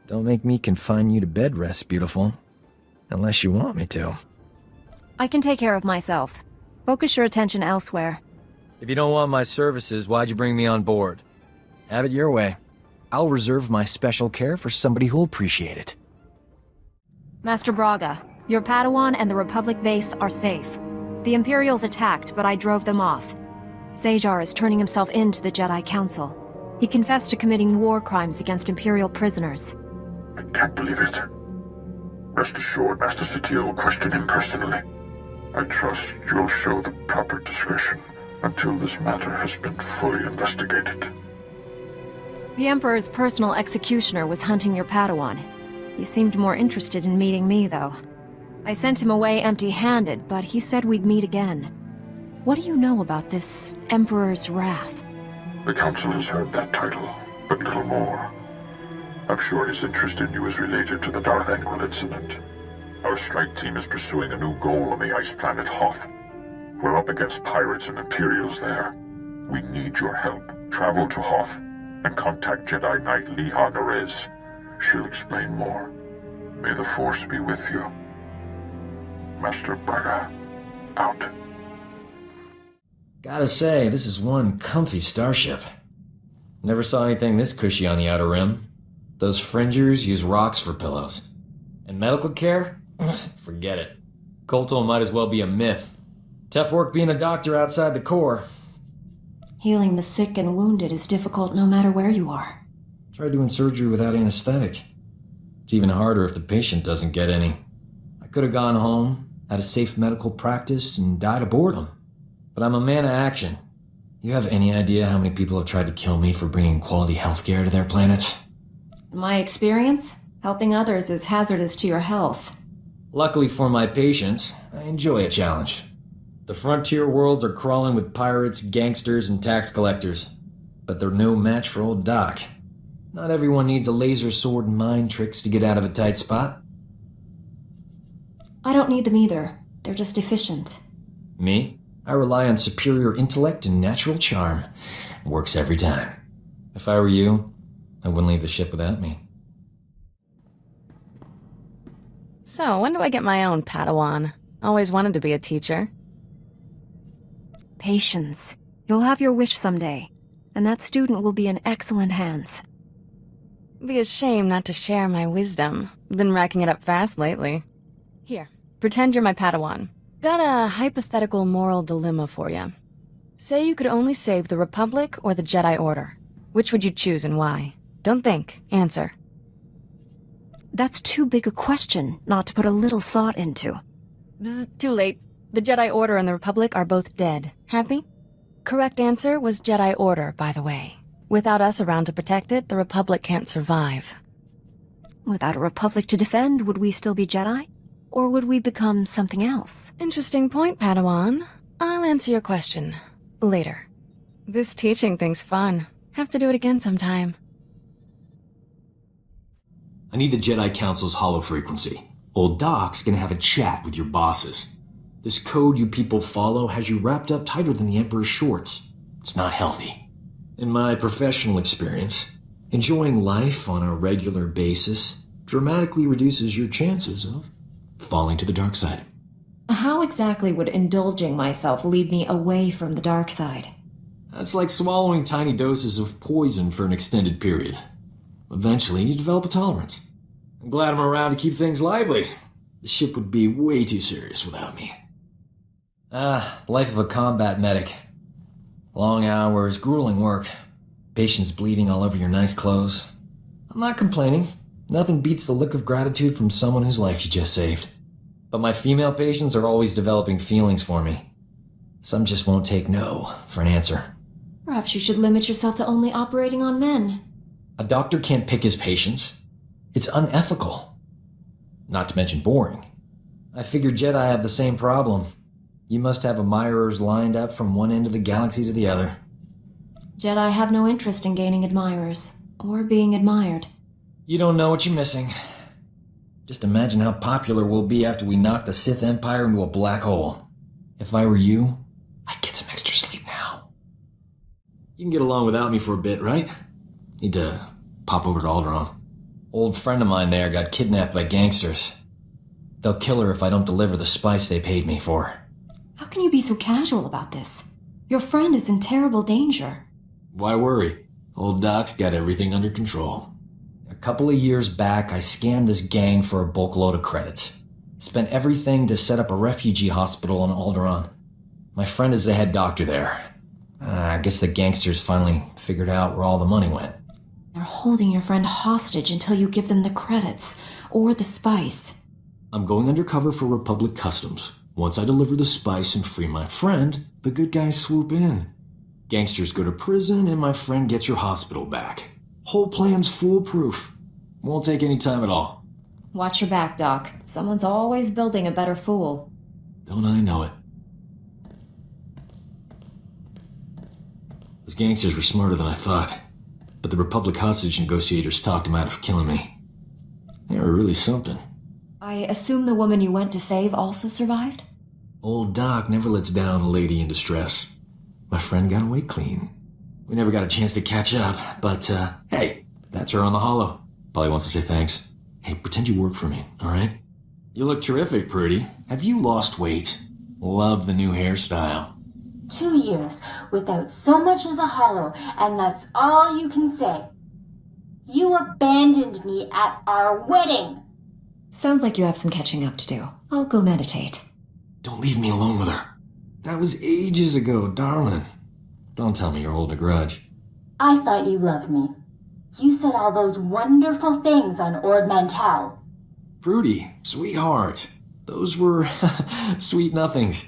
Don't make me confine you to bed rest, beautiful. Unless you want me to. I can take care of myself. Focus your attention elsewhere. If you don't want my services, why'd you bring me on board? Have it your way. I'll reserve my special care for somebody who'll appreciate it. Master Braga, your Padawan and the Republic base are safe. The Imperials attacked, but I drove them off. Zajar is turning himself in to the Jedi Council. He confessed to committing war crimes against Imperial prisoners. I can't believe it. Rest assured, Master Satele will question him personally. I trust you'll show the proper discretion until this matter has been fully investigated. The Emperor's personal executioner was hunting your Padawan. He seemed more interested in meeting me, though. I sent him away empty-handed, but he said we'd meet again. What do you know about this Emperor's Wrath? The Council has heard that title, but little more. I'm sure his interest in you is related to the Darth Angral incident. Our strike team is pursuing a new goal on the ice planet Hoth. We're up against pirates and Imperials there. We need your help. Travel to Hoth and contact Jedi Knight Liha Nerez. She'll explain more. May the Force be with you. Master Braga, out. Gotta say, this is one comfy starship. Never saw anything this cushy on the Outer Rim. Those fringers use rocks for pillows. And medical care? Forget it. Kolto might as well be a myth. Tough work being a doctor outside the Corps. Healing the sick and wounded is difficult no matter where you are. Try doing surgery without anesthetic. It's even harder if the patient doesn't get any. I could have gone home, had a safe medical practice, and died of boredom. But I'm a man of action. You have any idea how many people have tried to kill me for bringing quality healthcare to their planet? In my experience, helping others is hazardous to your health. Luckily for my patients, I enjoy a challenge. The frontier worlds are crawling with pirates, gangsters, and tax collectors. But they're no match for old Doc. Not everyone needs a laser sword and mind tricks to get out of a tight spot. I don't need them either. They're just efficient. Me? I rely on superior intellect and natural charm. It works every time. If I were you, I wouldn't leave the ship without me. So, when do I get my own Padawan? Always wanted to be a teacher. Patience. You'll have your wish someday, and that student will be in excellent hands. Be a shame not to share my wisdom. Been racking it up fast lately. Here, pretend you're my Padawan. Got a hypothetical moral dilemma for you. Say you could only save the Republic or the Jedi Order. Which would you choose and why? Don't think. Answer. That's too big a question not to put a little thought into. Bzz, too late. The Jedi Order and the Republic are both dead. Happy? Correct answer was Jedi Order, by the way. Without us around to protect it, the Republic can't survive. Without a Republic to defend, would we still be Jedi? Or would we become something else? Interesting point, Padawan. I'll answer your question later. This teaching thing's fun. Have to do it again sometime. I need the Jedi Council's hollow frequency. Old Doc's gonna have a chat with your bosses. This code you people follow has you wrapped up tighter than the Emperor's shorts. It's not healthy. In my professional experience, enjoying life on a regular basis dramatically reduces your chances of falling to the dark side. How exactly would indulging myself lead me away from the dark side? That's like swallowing tiny doses of poison for an extended period. Eventually, you develop a tolerance. I'm glad I'm around to keep things lively. The ship would be way too serious without me. Life of a combat medic. Long hours, grueling work. Patients bleeding all over your nice clothes. I'm not complaining. Nothing beats the look of gratitude from someone whose life you just saved. But my female patients are always developing feelings for me. Some just won't take no for an answer. Perhaps you should limit yourself to only operating on men. A doctor can't pick his patients. It's unethical. Not to mention boring. I figured Jedi have the same problem. You must have admirers lined up from one end of the galaxy to the other. Jedi have no interest in gaining admirers, or being admired. You don't know what you're missing. Just imagine how popular we'll be after we knock the Sith Empire into a black hole. If I were you, I'd get some extra sleep now. You can get along without me for a bit, right? Need to pop over to Alderaan. Old friend of mine there got kidnapped by gangsters. They'll kill her if I don't deliver the spice they paid me for. How can you be so casual about this? Your friend is in terrible danger. Why worry? Old Doc's got everything under control. A couple of years back, I scammed this gang for a bulk load of credits. Spent everything to set up a refugee hospital on Alderaan. My friend is the head doctor there. I guess the gangsters finally figured out where all the money went. They're holding your friend hostage until you give them the credits, or the spice. I'm going undercover for Republic Customs. Once I deliver the spice and free my friend, the good guys swoop in. Gangsters go to prison and my friend gets your hospital back. Whole plan's foolproof. Won't take any time at all. Watch your back, Doc. Someone's always building a better fool. Don't I know it? Those gangsters were smarter than I thought. But the Republic hostage negotiators talked them out of killing me. They were really something. I assume the woman you went to save also survived? Old Doc never lets down a lady in distress. My friend got away clean. We never got a chance to catch up, but, hey, that's her on the holo. Probably wants to say thanks. Hey, pretend you work for me, alright? You look terrific, Prudy. Have you lost weight? Love the new hairstyle. 2 years without so much as a holo, and that's all you can say. You abandoned me at our wedding! Sounds like you have some catching up to do. I'll go meditate. Don't leave me alone with her. That was ages ago, darling. Don't tell me you're holding a grudge. I thought you loved me. You said all those wonderful things on Ord Mantell. Prudy, sweetheart. Those were sweet nothings.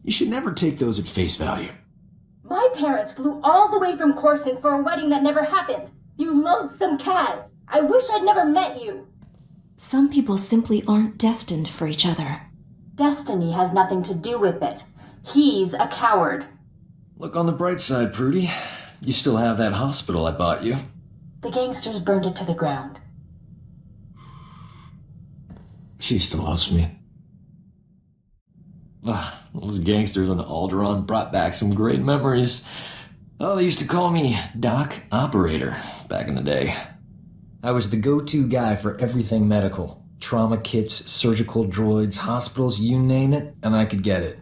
You should never take those at face value. My parents flew all the way from Coruscant for a wedding that never happened. You loathsome cad. I wish I'd never met you. Some people simply aren't destined for each other. Destiny has nothing to do with it. He's a coward. Look on the bright side, Prudy. You still have that hospital I bought you. The gangsters burned it to the ground. She still loves me. Those gangsters on Alderaan brought back some great memories. Oh, they used to call me Doc Operator back in the day. I was the go-to guy for everything medical. Trauma kits, surgical droids, hospitals, you name it, and I could get it.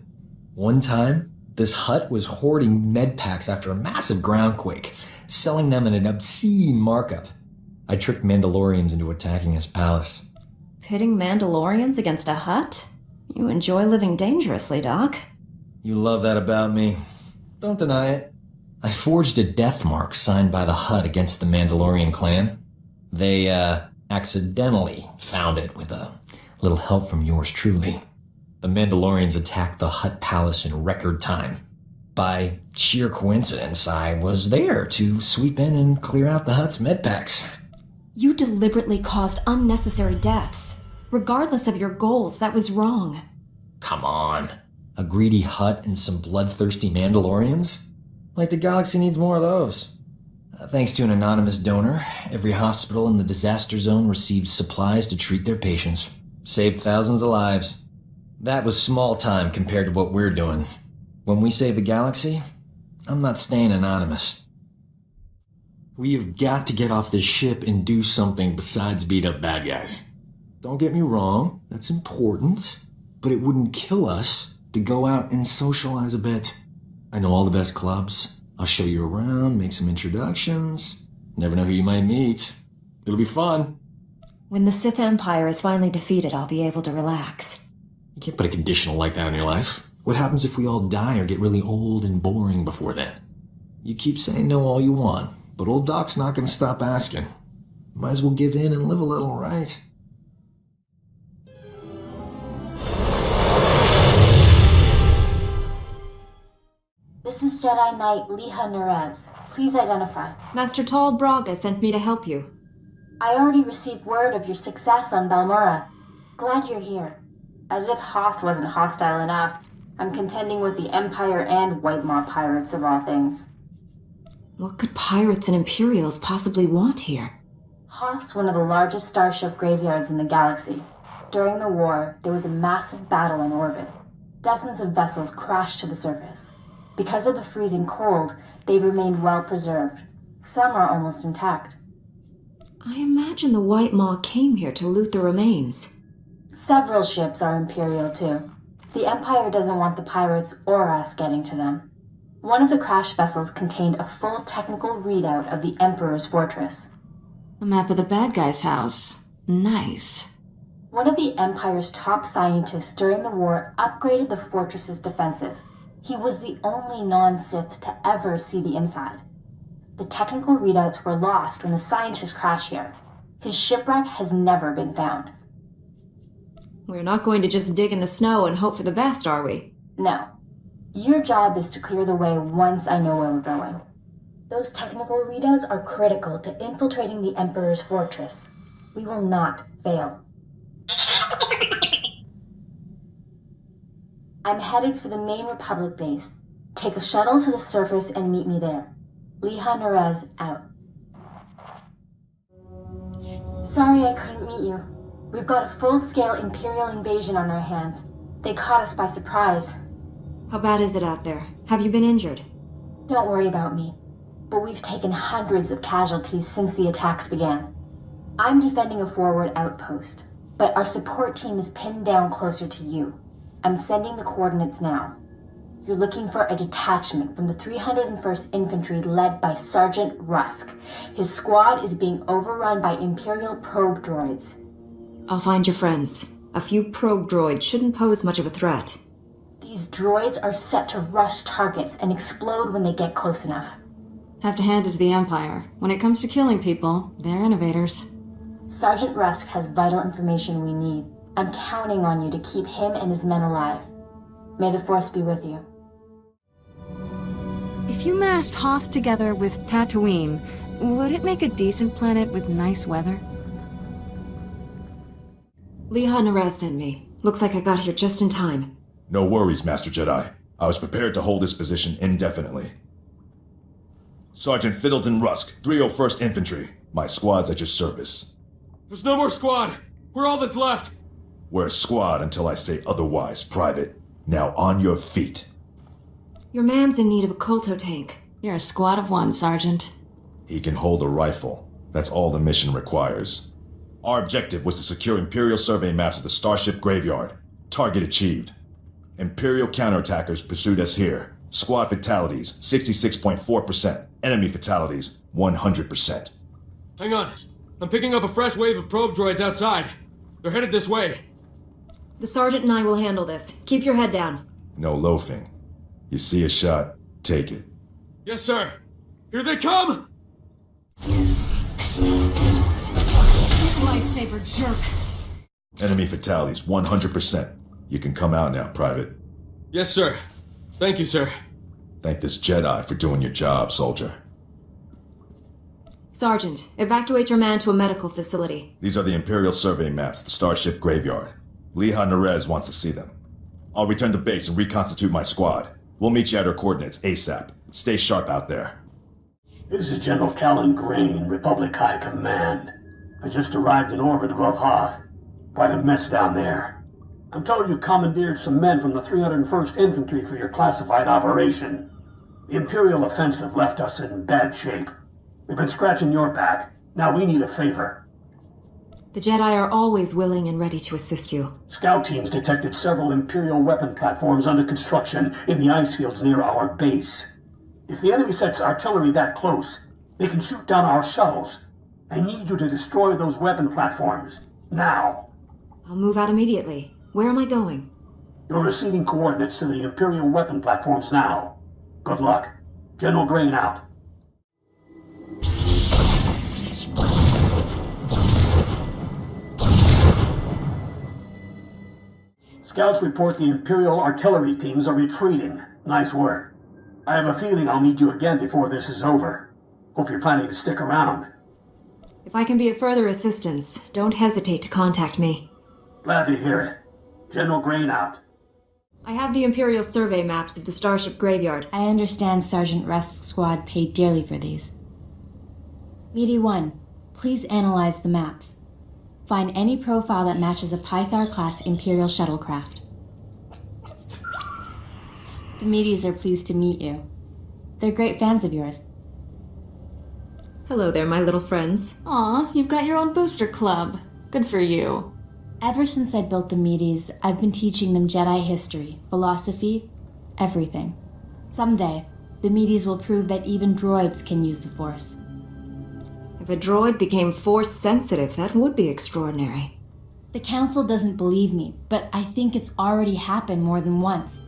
One time, this hut was hoarding med packs after a massive groundquake, selling them at an obscene markup. I tricked Mandalorians into attacking his palace. Pitting Mandalorians against a hut? You enjoy living dangerously, Doc. You love that about me. Don't deny it. I forged a death mark signed by the Hutt against the Mandalorian clan. They, accidentally found it with a little help from yours truly. The Mandalorians attacked the Hutt palace in record time. By sheer coincidence, I was there to sweep in and clear out the Hutt's medpacks. You deliberately caused unnecessary deaths. Regardless of your goals, that was wrong. Come on. A greedy Hutt and some bloodthirsty Mandalorians? Like the galaxy needs more of those. Thanks to an anonymous donor, every hospital in the disaster zone received supplies to treat their patients. Saved thousands of lives. That was small time compared to what we're doing. When we save the galaxy, I'm not staying anonymous. We have got to get off this ship and do something besides beat up bad guys. Don't get me wrong, that's important, but it wouldn't kill us to go out and socialize a bit. I know all the best clubs. I'll show you around, make some introductions. Never know who you might meet. It'll be fun. When the Sith Empire is finally defeated, I'll be able to relax. You can't put a conditional like that on your life. What happens if we all die or get really old and boring before then? You keep saying no all you want, but old Doc's not gonna stop asking. Might as well give in and live a little, right? This is Jedi Knight Liha Nerez. Please identify. Master Tal Braga sent me to help you. I already received word of your success on Balmorra. Glad you're here. As if Hoth wasn't hostile enough, I'm contending with the Empire and White Maw pirates of all things. What could pirates and Imperials possibly want here? Hoth's one of the largest starship graveyards in the galaxy. During the war, there was a massive battle in orbit. Dozens of vessels crashed to the surface. Because of the freezing cold, they've remained well preserved. Some are almost intact. I imagine the White Maw came here to loot the remains. Several ships are Imperial too. The Empire doesn't want the pirates or us getting to them. One of the crash vessels contained a full technical readout of the Emperor's fortress. A map of the bad guy's house. Nice. One of the Empire's top scientists during the war upgraded the fortress's defenses. He was the only non-Sith to ever see the inside. The technical readouts were lost when the scientists crashed here. His shipwreck has never been found. We're not going to just dig in the snow and hope for the best, are we? No. Your job is to clear the way once I know where we're going. Those technical readouts are critical to infiltrating the Emperor's fortress. We will not fail. I'm headed for the main Republic base. Take a shuttle to the surface and meet me there. Liha Nerez out. Sorry I couldn't meet you. We've got a full-scale Imperial invasion on our hands. They caught us by surprise. How bad is it out there? Have you been injured? Don't worry about me. But we've taken hundreds of casualties since the attacks began. I'm defending a forward outpost, but our support team is pinned down closer to you. I'm sending the coordinates now. You're looking for a detachment from the 301st Infantry led by Sergeant Rusk. His squad is being overrun by Imperial probe droids. I'll find your friends. A few probe droids shouldn't pose much of a threat. These droids are set to rush targets and explode when they get close enough. Have to hand it to the Empire. When it comes to killing people, they're innovators. Sergeant Rusk has vital information we need. I'm counting on you to keep him and his men alive. May the Force be with you. If you mashed Hoth together with Tatooine, would it make a decent planet with nice weather? Liha Nerez sent me. Looks like I got here just in time. No worries, Master Jedi. I was prepared to hold this position indefinitely. Sergeant Fiddleton Rusk, 301st Infantry. My squad's at your service. There's no more squad. We're all that's left. We're a squad until I say otherwise, Private. Now on your feet. Your man's in need of a Kolto tank. You're a squad of one, Sergeant. He can hold a rifle. That's all the mission requires. Our objective was to secure Imperial survey maps of the Starship Graveyard. Target achieved. Imperial counterattackers pursued us here. Squad fatalities, 66.4%. Enemy fatalities, 100%. Hang on. I'm picking up a fresh wave of probe droids outside. They're headed this way. The Sergeant and I will handle this. Keep your head down. No loafing. You see a shot, take it. Yes, sir. Here they come! Lightsaber jerk. Enemy fatalities, 100%. You can come out now, Private. Yes, sir. Thank you, sir. Thank this Jedi for doing your job, soldier. Sergeant, evacuate your man to a medical facility. These are the Imperial survey maps of the Starship Graveyard. Liha Nerez wants to see them. I'll return to base and reconstitute my squad. We'll meet you at our coordinates ASAP. Stay sharp out there. This is General Callan Grain, Republic High Command. I just arrived in orbit above Hoth. Quite a mess down there. I'm told you commandeered some men from the 301st Infantry for your classified operation. The Imperial offensive left us in bad shape. We've been scratching your back. Now we need a favor. The Jedi are always willing and ready to assist you. Scout teams detected several Imperial weapon platforms under construction in the ice fields near our base. If the enemy sets artillery that close, they can shoot down our shuttles. I need you to destroy those weapon platforms. Now. I'll move out immediately. Where am I going? You're receiving coordinates to the Imperial weapon platforms now. Good luck. General Grain out. Scouts report the Imperial artillery teams are retreating. Nice work. I have a feeling I'll need you again before this is over. Hope you're planning to stick around. If I can be of further assistance, don't hesitate to contact me. Glad to hear it. General Grain out. I have the Imperial survey maps of the Starship Graveyard. I understand Sergeant Rusk's squad paid dearly for these. Meaty 1, please analyze the maps. Find any profile that matches a Pythar-class Imperial shuttlecraft. The Meaties are pleased to meet you. They're great fans of yours. Hello there, my little friends. Aw, you've got your own booster club. Good for you. Ever since I built the Meaties, I've been teaching them Jedi history, philosophy, everything. Someday, the Meaties will prove that even droids can use the Force. If a droid became Force sensitive, that would be extraordinary. The Council doesn't believe me, but I think it's already happened more than once.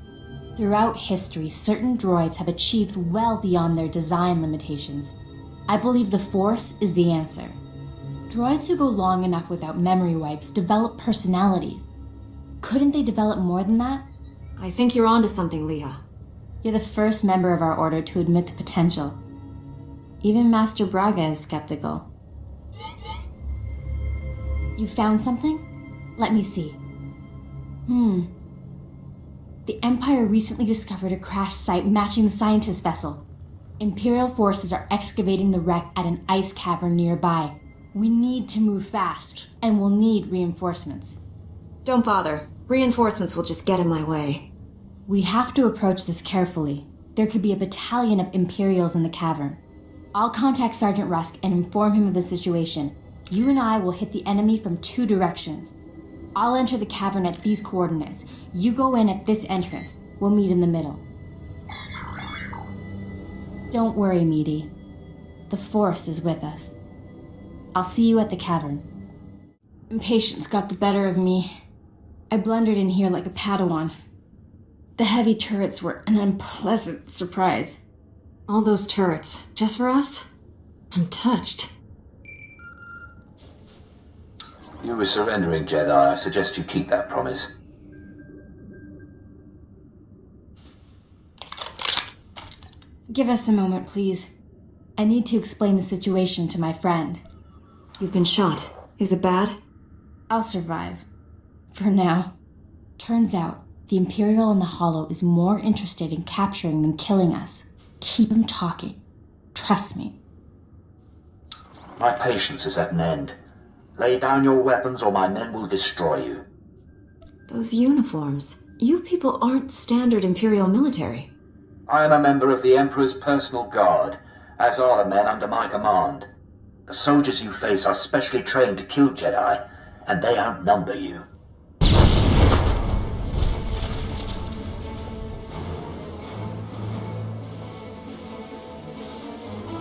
Throughout history, certain droids have achieved well beyond their design limitations. I believe the Force is the answer. Droids who go long enough without memory wipes develop personalities. Couldn't they develop more than that? I think you're onto something, Leah. You're the first member of our order to admit the potential. Even Master Braga is skeptical. You found something? Let me see. The Empire recently discovered a crash site matching the scientist vessel. Imperial forces are excavating the wreck at an ice cavern nearby. We need to move fast, and we'll need reinforcements. Don't bother. Reinforcements will just get in my way. We have to approach this carefully. There could be a battalion of Imperials in the cavern. I'll contact Sergeant Rusk and inform him of the situation. You and I will hit the enemy from 2 directions. I'll enter the cavern at these coordinates. You go in at this entrance. We'll meet in the middle. Don't worry, Meaty. The Force is with us. I'll see you at the cavern. Impatience got the better of me. I blundered in here like a Padawan. The heavy turrets were an unpleasant surprise. All those turrets, just for us? I'm touched. You were surrendering, Jedi. I suggest you keep that promise. Give us a moment, please. I need to explain the situation to my friend. You've been shot. Is it bad? I'll survive. For now. Turns out, the Imperial in the Hollow is more interested in capturing than killing us. Keep him talking. Trust me. My patience is at an end. Lay down your weapons or my men will destroy you. Those uniforms. You people aren't standard Imperial military. I am a member of the Emperor's personal guard, as are the men under my command. The soldiers you face are specially trained to kill Jedi, and they outnumber you.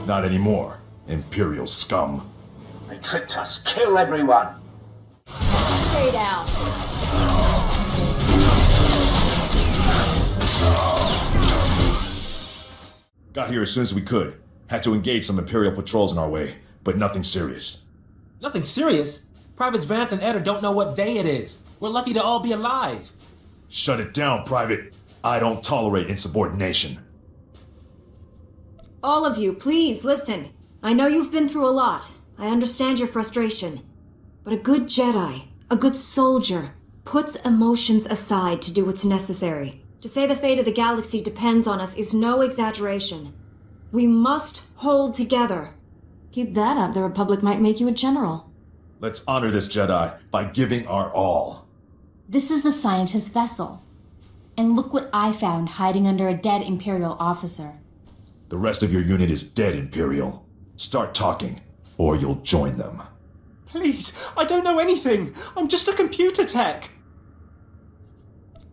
Not anymore, Imperial scum. They tricked us. Kill everyone! Stay down. Got here as soon as we could. Had to engage some Imperial patrols in our way, but nothing serious. Nothing serious? Privates Vanth and Eder don't know what day it is. We're lucky to all be alive. Shut it down, Private. I don't tolerate insubordination. All of you, please listen. I know you've been through a lot. I understand your frustration. But a good Jedi, a good soldier, puts emotions aside to do what's necessary. To say the fate of the galaxy depends on us is no exaggeration. We must hold together. Keep that up, the Republic might make you a general. Let's honor this Jedi by giving our all. This is the scientist vessel. And look what I found hiding under a dead Imperial officer. The rest of your unit is dead, Imperial. Start talking, or you'll join them. Please, I don't know anything. I'm just a computer tech.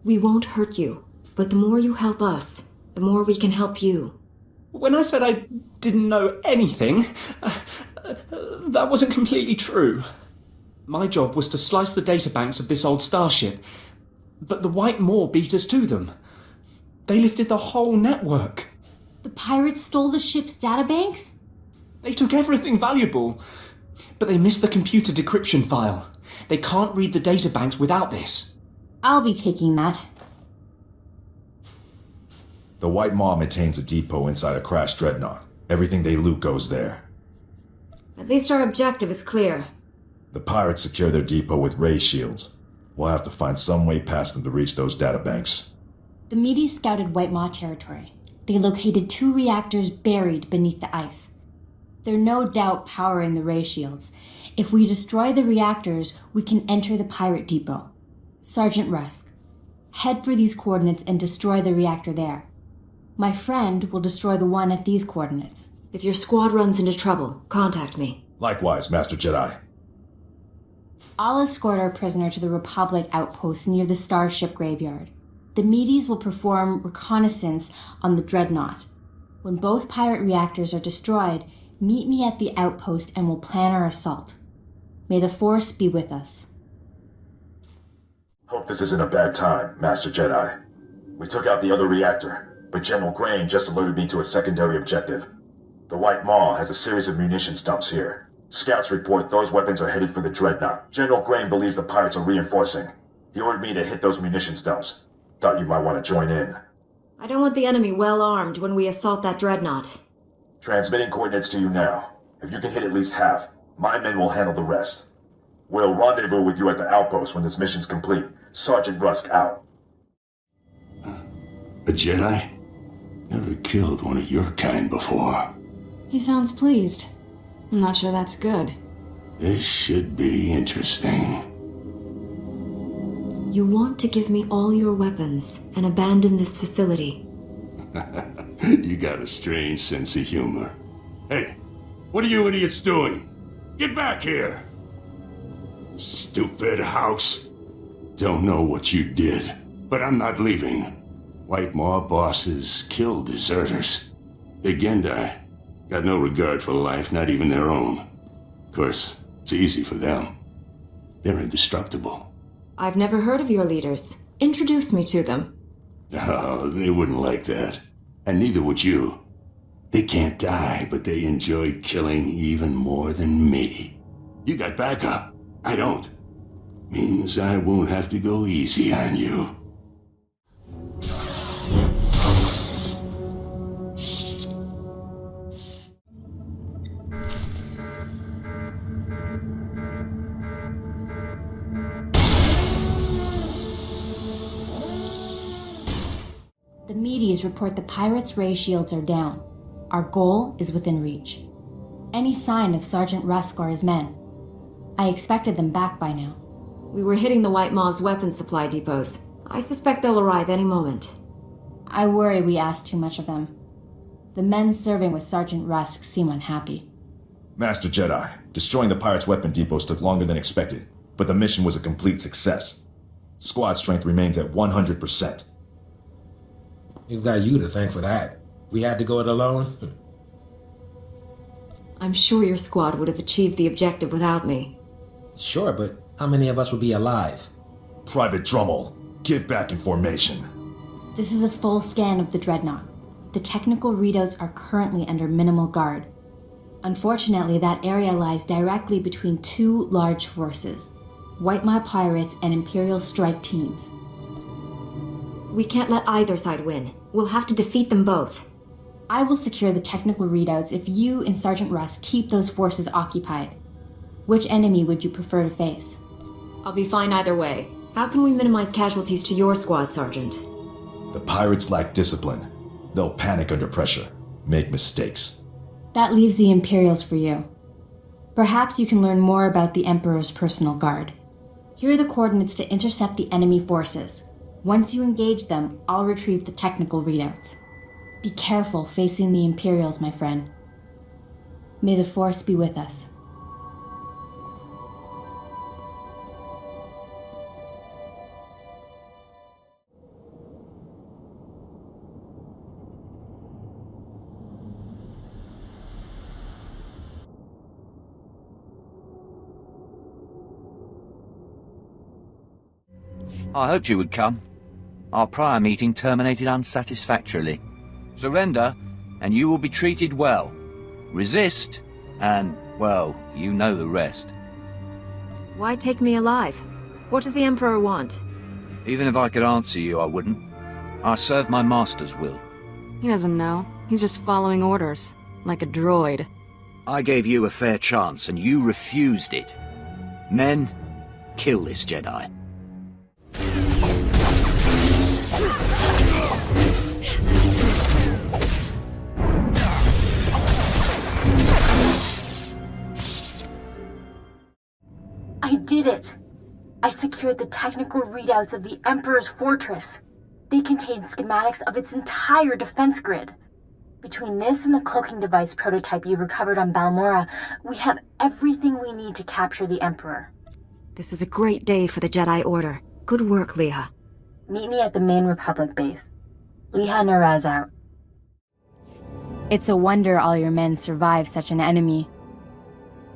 We won't hurt you, but the more you help us, the more we can help you. When I said I didn't know anything, That wasn't completely true. My job was to slice the databanks of this old starship, but the White Moor beat us to them. They lifted the whole network. The pirates stole the ship's databanks? They took everything valuable, but they missed the computer decryption file. They can't read the databanks without this. I'll be taking that. The White Maw maintains a depot inside a crashed dreadnought. Everything they loot goes there. At least our objective is clear. The pirates secure their depot with ray shields. We'll have to find some way past them to reach those databanks. The Medes scouted White Maw territory. They located 2 reactors buried beneath the ice. They're no doubt powering the ray shields. If we destroy the reactors, we can enter the pirate depot. Sergeant Rusk, head for these coordinates and destroy the reactor there. My friend will destroy the one at these coordinates. If your squad runs into trouble, contact me. Likewise, Master Jedi. I'll escort our prisoner to the Republic outpost near the Starship Graveyard. The Medes will perform reconnaissance on the Dreadnought. When both pirate reactors are destroyed, meet me at the outpost and we'll plan our assault. May the Force be with us. Hope this isn't a bad time, Master Jedi. We took out the other reactor, but General Grain just alerted me to a secondary objective. The White Maw has a series of munitions dumps here. Scouts report those weapons are headed for the Dreadnought. General Grain believes the pirates are reinforcing. He ordered me to hit those munitions dumps. Thought you might want to join in. I don't want the enemy well armed when we assault that dreadnought. Transmitting coordinates to you now. If you can hit at least half, my men will handle the rest. We'll rendezvous with you at the outpost when this mission's complete. Sergeant Rusk out. A Jedi? Never killed one of your kind before. He sounds pleased. I'm not sure that's good. This should be interesting. You want to give me all your weapons and abandon this facility. You got a strange sense of humor. Hey, what are you idiots doing? Get back here! Stupid house. Don't know what you did, but I'm not leaving. White Maw bosses kill deserters. The Gendai got no regard for life, not even their own. Of course, it's easy for them. They're indestructible. I've never heard of your leaders. Introduce me to them. Oh, they wouldn't like that. And neither would you. They can't die, but they enjoy killing even more than me. You got backup. I don't. Means I won't have to go easy on you. The Medes report the pirates' ray shields are down. Our goal is within reach. Any sign of Sergeant Rusk or his men? I expected them back by now. We were hitting the White Maw's weapons supply depots. I suspect they'll arrive any moment. I worry we asked too much of them. The men serving with Sergeant Rusk seem unhappy. Master Jedi, destroying the pirates' weapon depots took longer than expected, but the mission was a complete success. Squad strength remains at 100%. We've got you to thank for that. We had to go it alone. I'm sure your squad would have achieved the objective without me. Sure, but how many of us would be alive? Private Drummel, get back in formation. This is a full scan of the Dreadnought. The technical readouts are currently under minimal guard. Unfortunately, that area lies directly between 2 large forces, White Maw pirates and Imperial strike teams. We can't let either side win. We'll have to defeat them both. I will secure the technical readouts if you and Sergeant Rusk keep those forces occupied. Which enemy would you prefer to face? I'll be fine either way. How can we minimize casualties to your squad, Sergeant? The pirates lack discipline. They'll panic under pressure, make mistakes. That leaves the Imperials for you. Perhaps you can learn more about the Emperor's personal guard. Here are the coordinates to intercept the enemy forces. Once you engage them, I'll retrieve the technical readouts. Be careful facing the Imperials, my friend. May the Force be with us. I hoped you would come. Our prior meeting terminated unsatisfactorily. Surrender, and you will be treated well. Resist, and, well, you know the rest. Why take me alive? What does the Emperor want? Even if I could answer you, I wouldn't. I serve my master's will. He doesn't know. He's just following orders, like a droid. I gave you a fair chance, and you refused it. Men, kill this Jedi. I did it! I secured the technical readouts of the Emperor's fortress. They contain schematics of its entire defense grid. Between this and the cloaking device prototype you recovered on Balmorra, we have everything we need to capture the Emperor. This is a great day for the Jedi Order. Good work, Leha. Meet me at the main Republic base. Leha Naraz out. It's a wonder all your men survived such an enemy.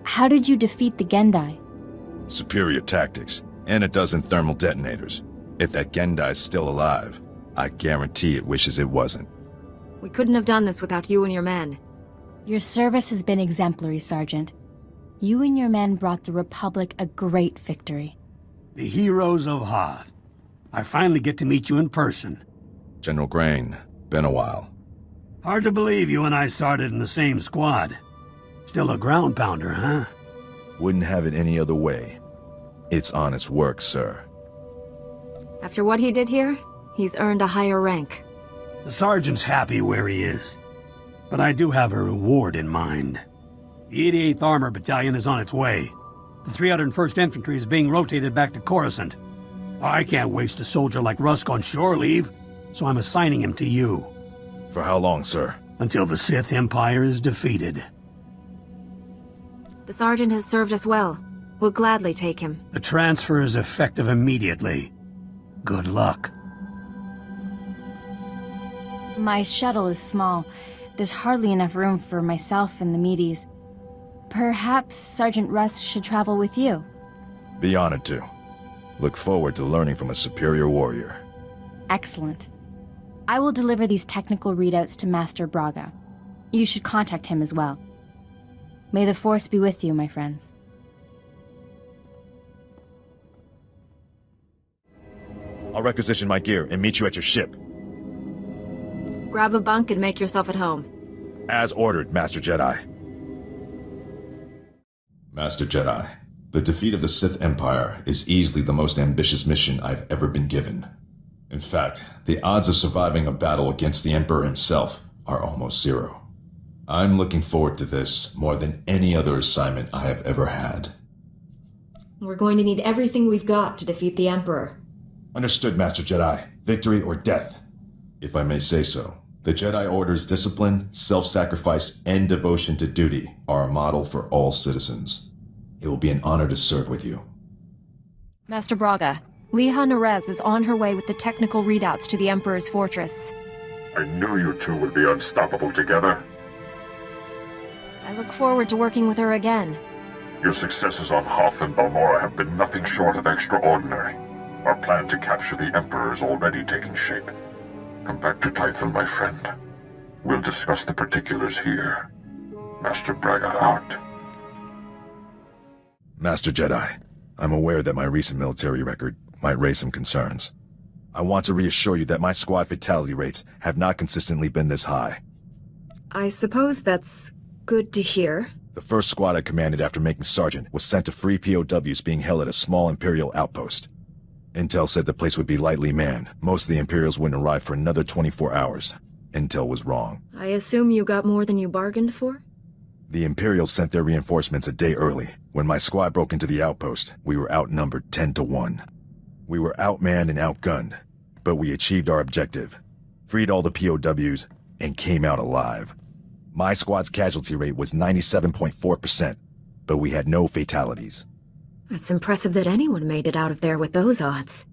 How did you defeat the Gendai? Superior tactics, and a dozen thermal detonators. If that Gendai's still alive, I guarantee it wishes it wasn't. We couldn't have done this without you and your men. Your service has been exemplary, Sergeant. You and your men brought the Republic a great victory. The heroes of Hoth. I finally get to meet you in person. General Grain, been a while. Hard to believe you and I started in the same squad. Still a ground pounder, huh? Wouldn't have it any other way. It's honest work, sir. After what he did here, he's earned a higher rank. The sergeant's happy where he is. But I do have a reward in mind. The 88th Armor Battalion is on its way. The 301st Infantry is being rotated back to Coruscant. I can't waste a soldier like Rusk on shore leave, so I'm assigning him to you. For how long, sir? Until the Sith Empire is defeated. The sergeant has served us well. We'll gladly take him. The transfer is effective immediately. Good luck. My shuttle is small. There's hardly enough room for myself and the meaties. Perhaps Sergeant Rusk should travel with you. Be honored to. Look forward to learning from a superior warrior. Excellent. I will deliver these technical readouts to Master Braga. You should contact him as well. May the Force be with you, my friends. I'll requisition my gear and meet you at your ship. Grab a bunk and make yourself at home. As ordered, Master Jedi. Master Jedi, the defeat of the Sith Empire is easily the most ambitious mission I've ever been given. In fact, the odds of surviving a battle against the Emperor himself are almost zero. I'm looking forward to this more than any other assignment I have ever had. We're going to need everything we've got to defeat the Emperor. Understood, Master Jedi. Victory or death. If I may say so, the Jedi Order's discipline, self-sacrifice, and devotion to duty are a model for all citizens. It will be an honor to serve with you. Master Braga, Leha Nerez is on her way with the technical readouts to the Emperor's fortress. I knew you two would be unstoppable together. I look forward to working with her again. Your successes on Hoth and Balmorra have been nothing short of extraordinary. Our plan to capture the Emperor is already taking shape. Come back to Tython, my friend. We'll discuss the particulars here. Master Braga out. Master Jedi, I'm aware that my recent military record might raise some concerns. I want to reassure you that my squad fatality rates have not consistently been this high. I suppose that's good to hear. The first squad I commanded after making sergeant was sent to free POWs being held at a small Imperial outpost. Intel said the place would be lightly manned. Most of the Imperials wouldn't arrive for another 24 hours. Intel was wrong. I assume you got more than you bargained for? The Imperials sent their reinforcements a day early. When my squad broke into the outpost, we were outnumbered 10-1. We were outmanned and outgunned, but we achieved our objective, freed all the POWs, and came out alive. My squad's casualty rate was 97.4%, but we had no fatalities. It's impressive that anyone made it out of there with those odds.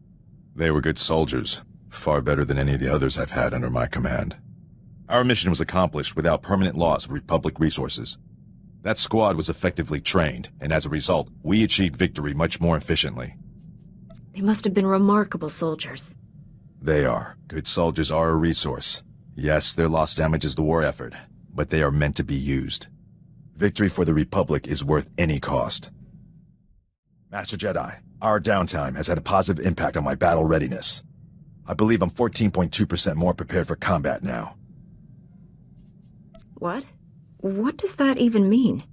They were good soldiers, far better than any of the others I've had under my command. Our mission was accomplished without permanent loss of Republic resources. That squad was effectively trained, and as a result, we achieved victory much more efficiently. They must have been remarkable soldiers. They are. Good soldiers are a resource. Yes, their loss damages the war effort, but they are meant to be used. Victory for the Republic is worth any cost. Master Jedi, our downtime has had a positive impact on my battle readiness. I believe I'm 14.2% more prepared for combat now. What? What does that even mean?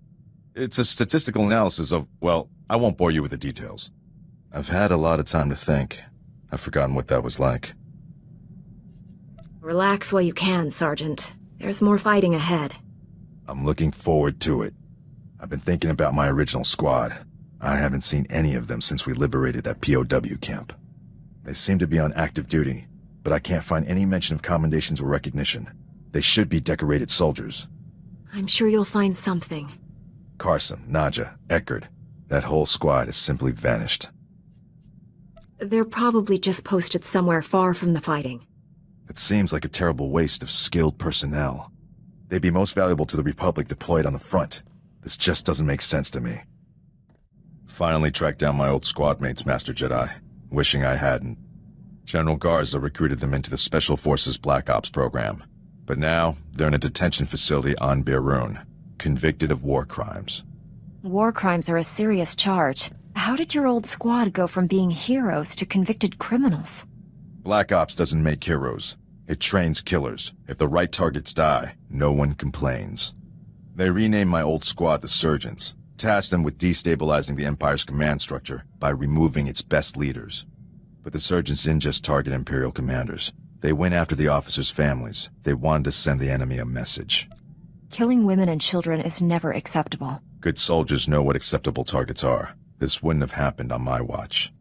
It's a statistical analysis of, well, I won't bore you with the details. I've had a lot of time to think. I've forgotten what that was like. Relax while you can, Sergeant. There's more fighting ahead. I'm looking forward to it. I've been thinking about my original squad. I haven't seen any of them since we liberated that POW camp. They seem to be on active duty, but I can't find any mention of commendations or recognition. They should be decorated soldiers. I'm sure you'll find something. Carson, Nadja, Eckerd, that whole squad has simply vanished. They're probably just posted somewhere far from the fighting. It seems like a terrible waste of skilled personnel. They'd be most valuable to the Republic deployed on the front. This just doesn't make sense to me. Finally tracked down my old squad mates, Master Jedi. Wishing I hadn't. General Garza recruited them into the Special Forces Black Ops program. But now, they're in a detention facility on Berun, convicted of war crimes. War crimes are a serious charge. How did your old squad go from being heroes to convicted criminals? Black Ops doesn't make heroes. It trains killers. If the right targets die, no one complains. They renamed my old squad the Surgeons, tasked them with destabilizing the Empire's command structure by removing its best leaders. But the Surgeons didn't just target Imperial commanders. They went after the officers' families. They wanted to send the enemy a message. Killing women and children is never acceptable. Good soldiers know what acceptable targets are. This wouldn't have happened on my watch.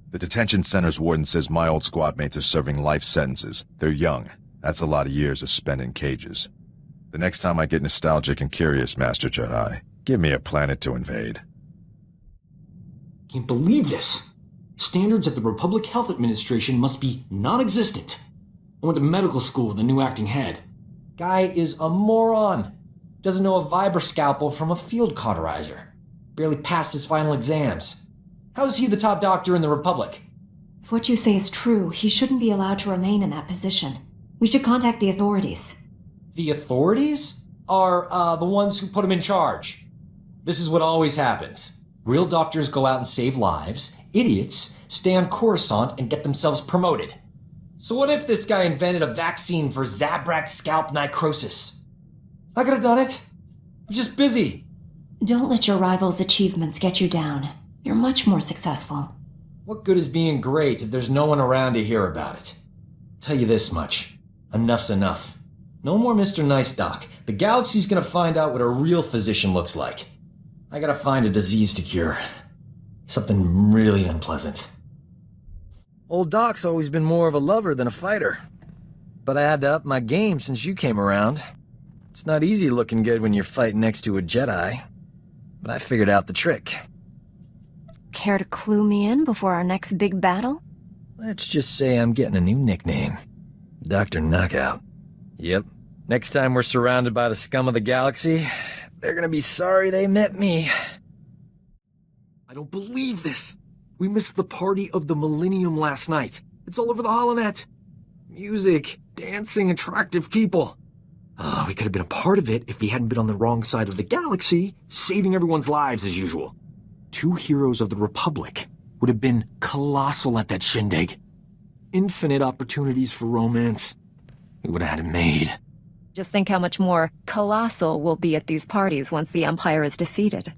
The detention center's warden says my old squad mates are serving life sentences. They're young. That's a lot of years to spend in cages. The next time I get nostalgic and curious, Master Jedi, give me a planet to invade. Can't believe this. Standards at the Republic Health Administration must be non-existent. I went to medical school with a new acting head. Guy is a moron. Doesn't know a vibra scalpel from a field cauterizer. Barely passed his final exams. How is he the top doctor in the Republic? If what you say is true, he shouldn't be allowed to remain in that position. We should contact the authorities. The authorities are the ones who put him in charge. This is what always happens. Real doctors go out and save lives. Idiots stay on Coruscant and get themselves promoted. So what if this guy invented a vaccine for Zabrak scalp necrosis? I could have done it. I'm just busy. Don't let your rival's achievements get you down. You're much more successful. What good is being great if there's no one around to hear about it? Tell you this much. Enough's enough. No more Mr. Nice Doc. The galaxy's gonna find out what a real physician looks like. I gotta find a disease to cure. Something really unpleasant. Old Doc's always been more of a lover than a fighter. But I had to up my game since you came around. It's not easy looking good when you're fighting next to a Jedi. But I figured out the trick. Care to clue me in before our next big battle? Let's just say I'm getting a new nickname. Dr. Knockout. Yep. Next time we're surrounded by the scum of the galaxy, they're gonna be sorry they met me. I don't believe this. We missed the party of the Millennium last night. It's all over the holonet. Music, dancing, attractive people. We could have been a part of it if we hadn't been on the wrong side of the galaxy, saving everyone's lives as usual. 2 heroes of the Republic would have been colossal at that shindig. Infinite opportunities for romance. We would have had it made. Just think how much more colossal we'll be at these parties once the Empire is defeated.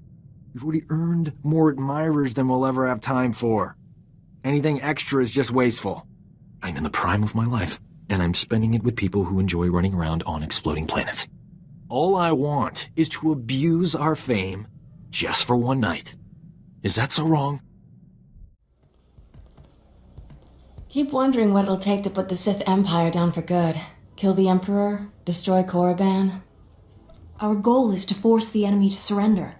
We've already earned more admirers than we'll ever have time for. Anything extra is just wasteful. I'm in the prime of my life, and I'm spending it with people who enjoy running around on exploding planets. All I want is to abuse our fame just for one night. Is that so wrong? Keep wondering what it'll take to put the Sith Empire down for good. Kill the Emperor? Destroy Korriban? Our goal is to force the enemy to surrender,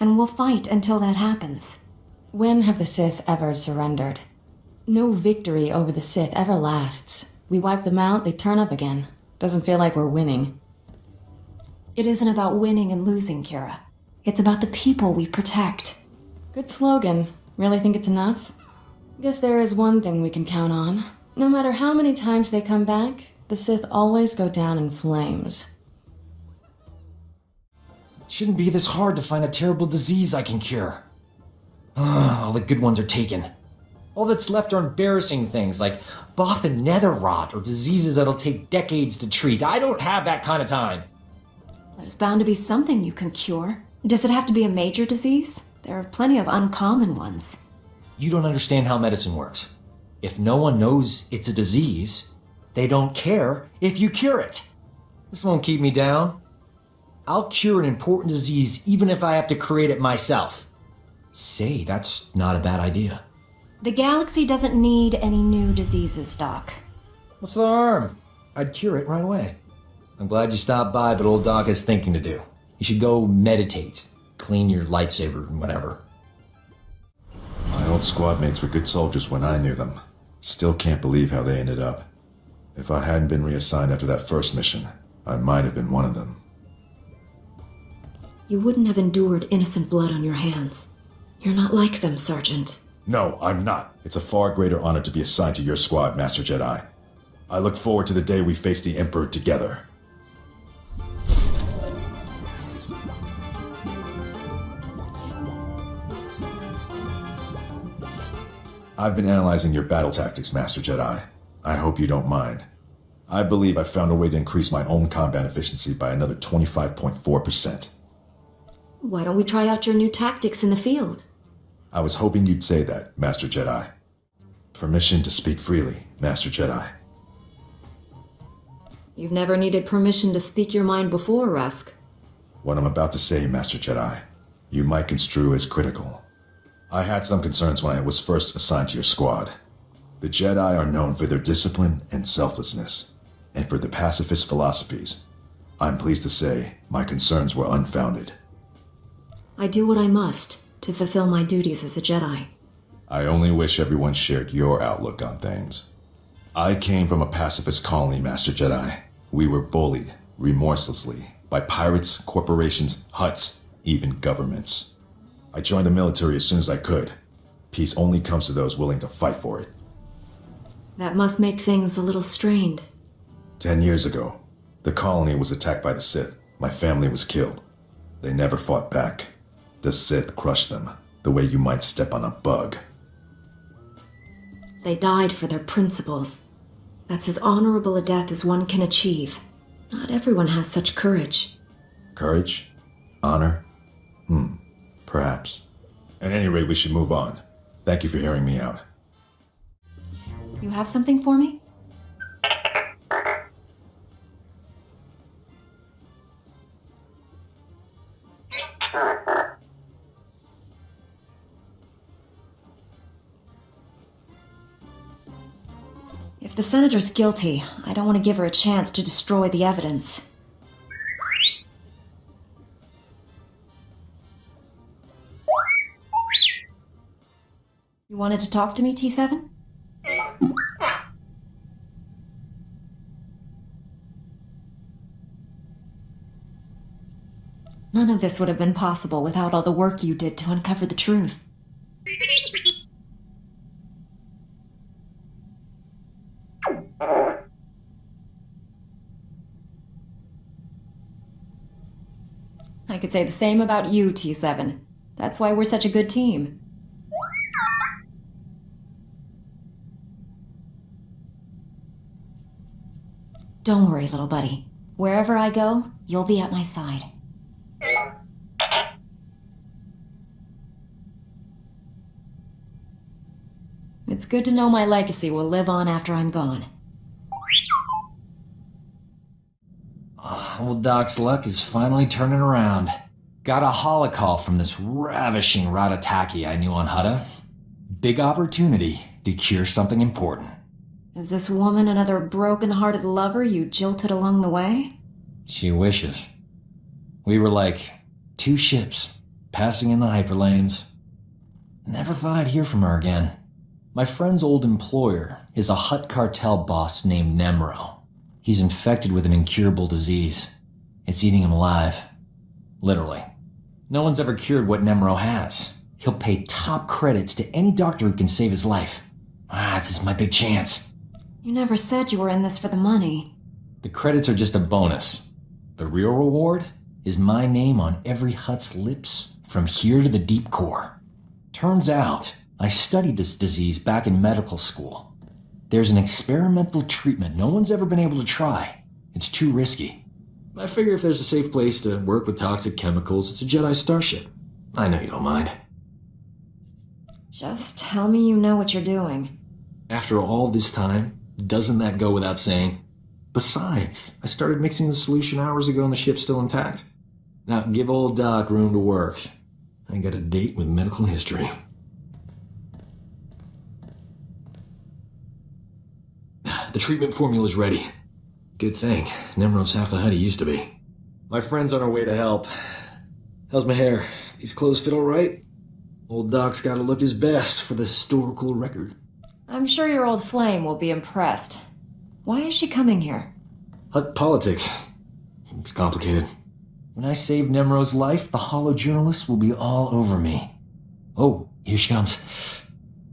and we'll fight until that happens. When have the Sith ever surrendered? No victory over the Sith ever lasts. We wipe them out, they turn up again. Doesn't feel like we're winning. It isn't about winning and losing, Kira. It's about the people we protect. Good slogan. Really think it's enough? Guess there is one thing we can count on. No matter how many times they come back, the Sith always go down in flames. It shouldn't be this hard to find a terrible disease I can cure. All the good ones are taken. All that's left are embarrassing things like Both and nether rot or diseases that'll take decades to treat. I don't have that kind of time. There's bound to be something you can cure. Does it have to be a major disease? There are plenty of uncommon ones. You don't understand how medicine works. If no one knows it's a disease, they don't care if you cure it. This won't keep me down. I'll cure an important disease even if I have to create it myself. Say, that's not a bad idea. The galaxy doesn't need any new diseases, Doc. What's the harm? I'd cure it right away. I'm glad you stopped by, but old Doc has thinking to do. You should go meditate, clean your lightsaber, and whatever. My old squad mates were good soldiers when I knew them. Still can't believe how they ended up. If I hadn't been reassigned after that first mission, I might have been one of them. You wouldn't have endured innocent blood on your hands. You're not like them, Sergeant. No, I'm not. It's a far greater honor to be assigned to your squad, Master Jedi. I look forward to the day we face the Emperor together. I've been analyzing your battle tactics, Master Jedi. I hope you don't mind. I believe I've found a way to increase my own combat efficiency by another 25.4%. Why don't we try out your new tactics in the field? I was hoping you'd say that, Master Jedi. Permission to speak freely, Master Jedi. You've never needed permission to speak your mind before, Rusk. What I'm about to say, Master Jedi, you might construe as critical. I had some concerns when I was first assigned to your squad. The Jedi are known for their discipline and selflessness, and for their pacifist philosophies. I'm pleased to say my concerns were unfounded. I do what I must to fulfill my duties as a Jedi. I only wish everyone shared your outlook on things. I came from a pacifist colony, Master Jedi. We were bullied, remorselessly, by pirates, corporations, Hutts, even governments. I joined the military as soon as I could. Peace only comes to those willing to fight for it. That must make things a little strained. 10 years ago, the colony was attacked by the Sith. My family was killed. They never fought back. The Sith crushed them, the way you might step on a bug. They died for their principles. That's as honorable a death as one can achieve. Not everyone has such courage. Courage? Honor? Perhaps. At any rate, we should move on. Thank you for hearing me out. You have something for me? If the Senator's guilty, I don't want to give her a chance to destroy the evidence. You wanted to talk to me, T7? None of this would have been possible without all the work you did to uncover the truth. I could say the same about you, T7. That's why we're such a good team. Don't worry, little buddy. Wherever I go, you'll be at my side. It's good to know my legacy will live on after I'm gone. Old Doc's luck is finally turning around. Got a holocall from this ravishing Ratataki I knew on Hutta. Big opportunity to cure something important. Is this woman another broken-hearted lover you jilted along the way? She wishes. We were like two ships, passing in the hyperlanes. Never thought I'd hear from her again. My friend's old employer is a Hutt cartel boss named Nemro. He's infected with an incurable disease. It's eating him alive. Literally. No one's ever cured what Nemro has. He'll pay top credits to any doctor who can save his life. This is my big chance. You never said you were in this for the money. The credits are just a bonus. The real reward is my name on every Hutt's lips from here to the deep core. Turns out, I studied this disease back in medical school. There's an experimental treatment no one's ever been able to try. It's too risky. I figure if there's a safe place to work with toxic chemicals, it's a Jedi starship. I know you don't mind. Just tell me you know what you're doing. After all this time, doesn't that go without saying? Besides, I started mixing the solution hours ago and the ship's still intact. Now give old Doc room to work. I got a date with medical history. The treatment formula's ready. Good thing. Nemro's half the Hutt he used to be. My friend's on her way to help. How's my hair? These clothes fit all right? Old Doc's gotta look his best for the historical record. I'm sure your old flame will be impressed. Why is she coming here? Hutt politics. It's complicated. When I save Nemro's life, the hollow journalists will be all over me. Oh, here she comes.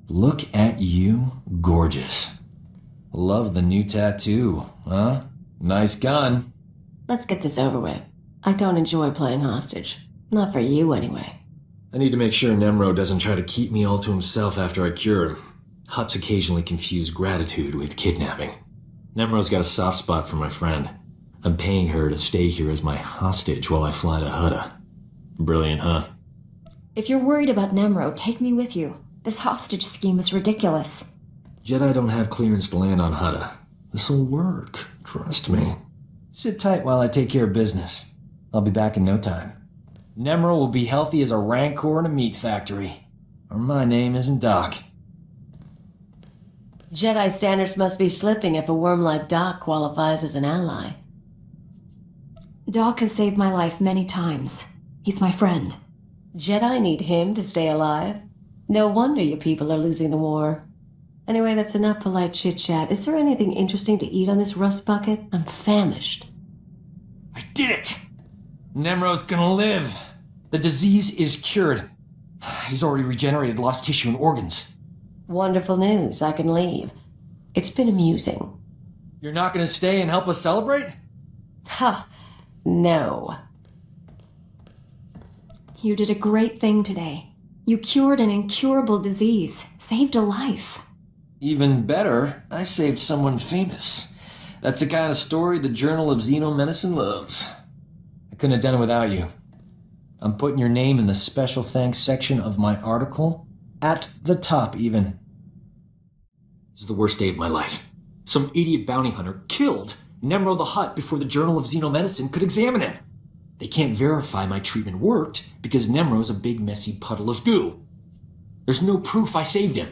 Look at you, gorgeous. Love the new tattoo, huh? Nice gun. Let's get this over with. I don't enjoy playing hostage. Not for you, anyway. I need to make sure Nemro doesn't try to keep me all to himself after I cure him. Hutts occasionally confuse gratitude with kidnapping. Nemro's got a soft spot for my friend. I'm paying her to stay here as my hostage while I fly to Hutta. Brilliant, huh? If you're worried about Nemro, take me with you. This hostage scheme is ridiculous. Jedi don't have clearance to land on Hutta. This'll work. Trust me. Sit tight while I take care of business. I'll be back in no time. Nemro will be healthy as a rancor in a meat factory. Or my name isn't Doc. Jedi standards must be slipping if a worm like Doc qualifies as an ally. Doc has saved my life many times. He's my friend. Jedi need him to stay alive. No wonder you people are losing the war. Anyway, that's enough polite chit-chat. Is there anything interesting to eat on this rust bucket? I'm famished. I did it! Nemro's gonna live. The disease is cured. He's already regenerated lost tissue and organs. Wonderful news. I can leave. It's been amusing. You're not gonna stay and help us celebrate? Ha! No. You did a great thing today. You cured an incurable disease, saved a life. Even better, I saved someone famous. That's the kind of story the Journal of Xenomedicine loves. I couldn't have done it without you. I'm putting your name in the special thanks section of my article. At the top, even. This is the worst day of my life. Some idiot bounty hunter killed Nemro the Hutt before the Journal of Xenomedicine could examine him. They can't verify my treatment worked because Nemro's a big messy puddle of goo. There's no proof I saved him.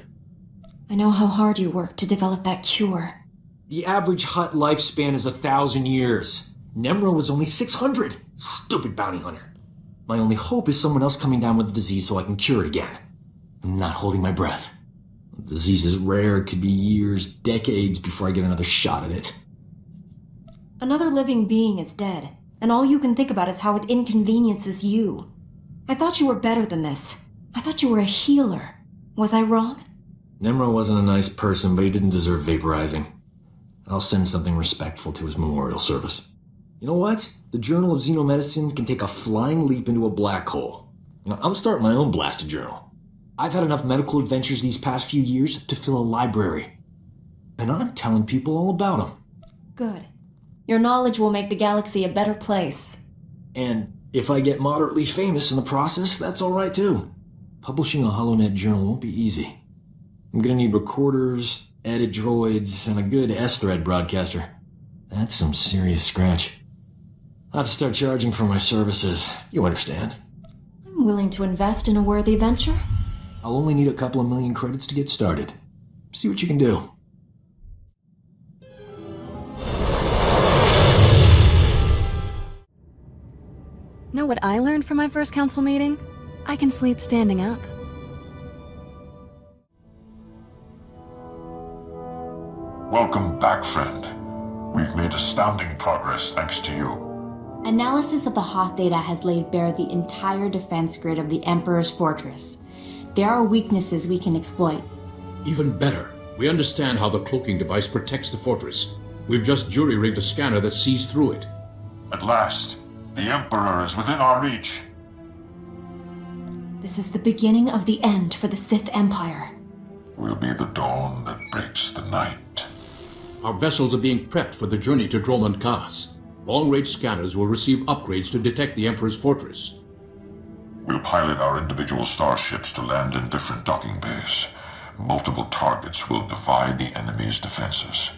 I know how hard you worked to develop that cure. The average Hutt lifespan is 1,000 years. Nemro was only 600. Stupid bounty hunter. My only hope is someone else coming down with the disease so I can cure it again. I'm not holding my breath. The disease is rare. It could be years, decades before I get another shot at it. Another living being is dead, and all you can think about is how it inconveniences you. I thought you were better than this. I thought you were a healer. Was I wrong? Nemro wasn't a nice person, but he didn't deserve vaporizing. I'll send something respectful to his memorial service. You know what? The Journal of Xenomedicine can take a flying leap into a black hole. I'm starting my own blasted journal. I've had enough medical adventures these past few years to fill a library. And I'm telling people all about them. Good. Your knowledge will make the galaxy a better place. And if I get moderately famous in the process, that's all right too. Publishing a HoloNet journal won't be easy. I'm gonna need recorders, edit droids, and a good S-thread broadcaster. That's some serious scratch. I'll have to start charging for my services. You understand. I'm willing to invest in a worthy venture. I'll only need a couple of million credits to get started. See what you can do. Know what I learned from my first council meeting? I can sleep standing up. Welcome back, friend. We've made astounding progress thanks to you. Analysis of the Hoth data has laid bare the entire defense grid of the Emperor's fortress. There are weaknesses we can exploit. Even better, We understand how the cloaking device protects the fortress. We've just jury-rigged a scanner that sees through it. At last, the Emperor is within our reach. This is the beginning of the end for the Sith Empire. We'll be the dawn that breaks the night. Our vessels are being prepped for the journey to Dromund Kaas. Long-range scanners will receive upgrades to detect the Emperor's fortress. We'll pilot our individual starships to land in different docking bays. Multiple targets will divide the enemy's defenses.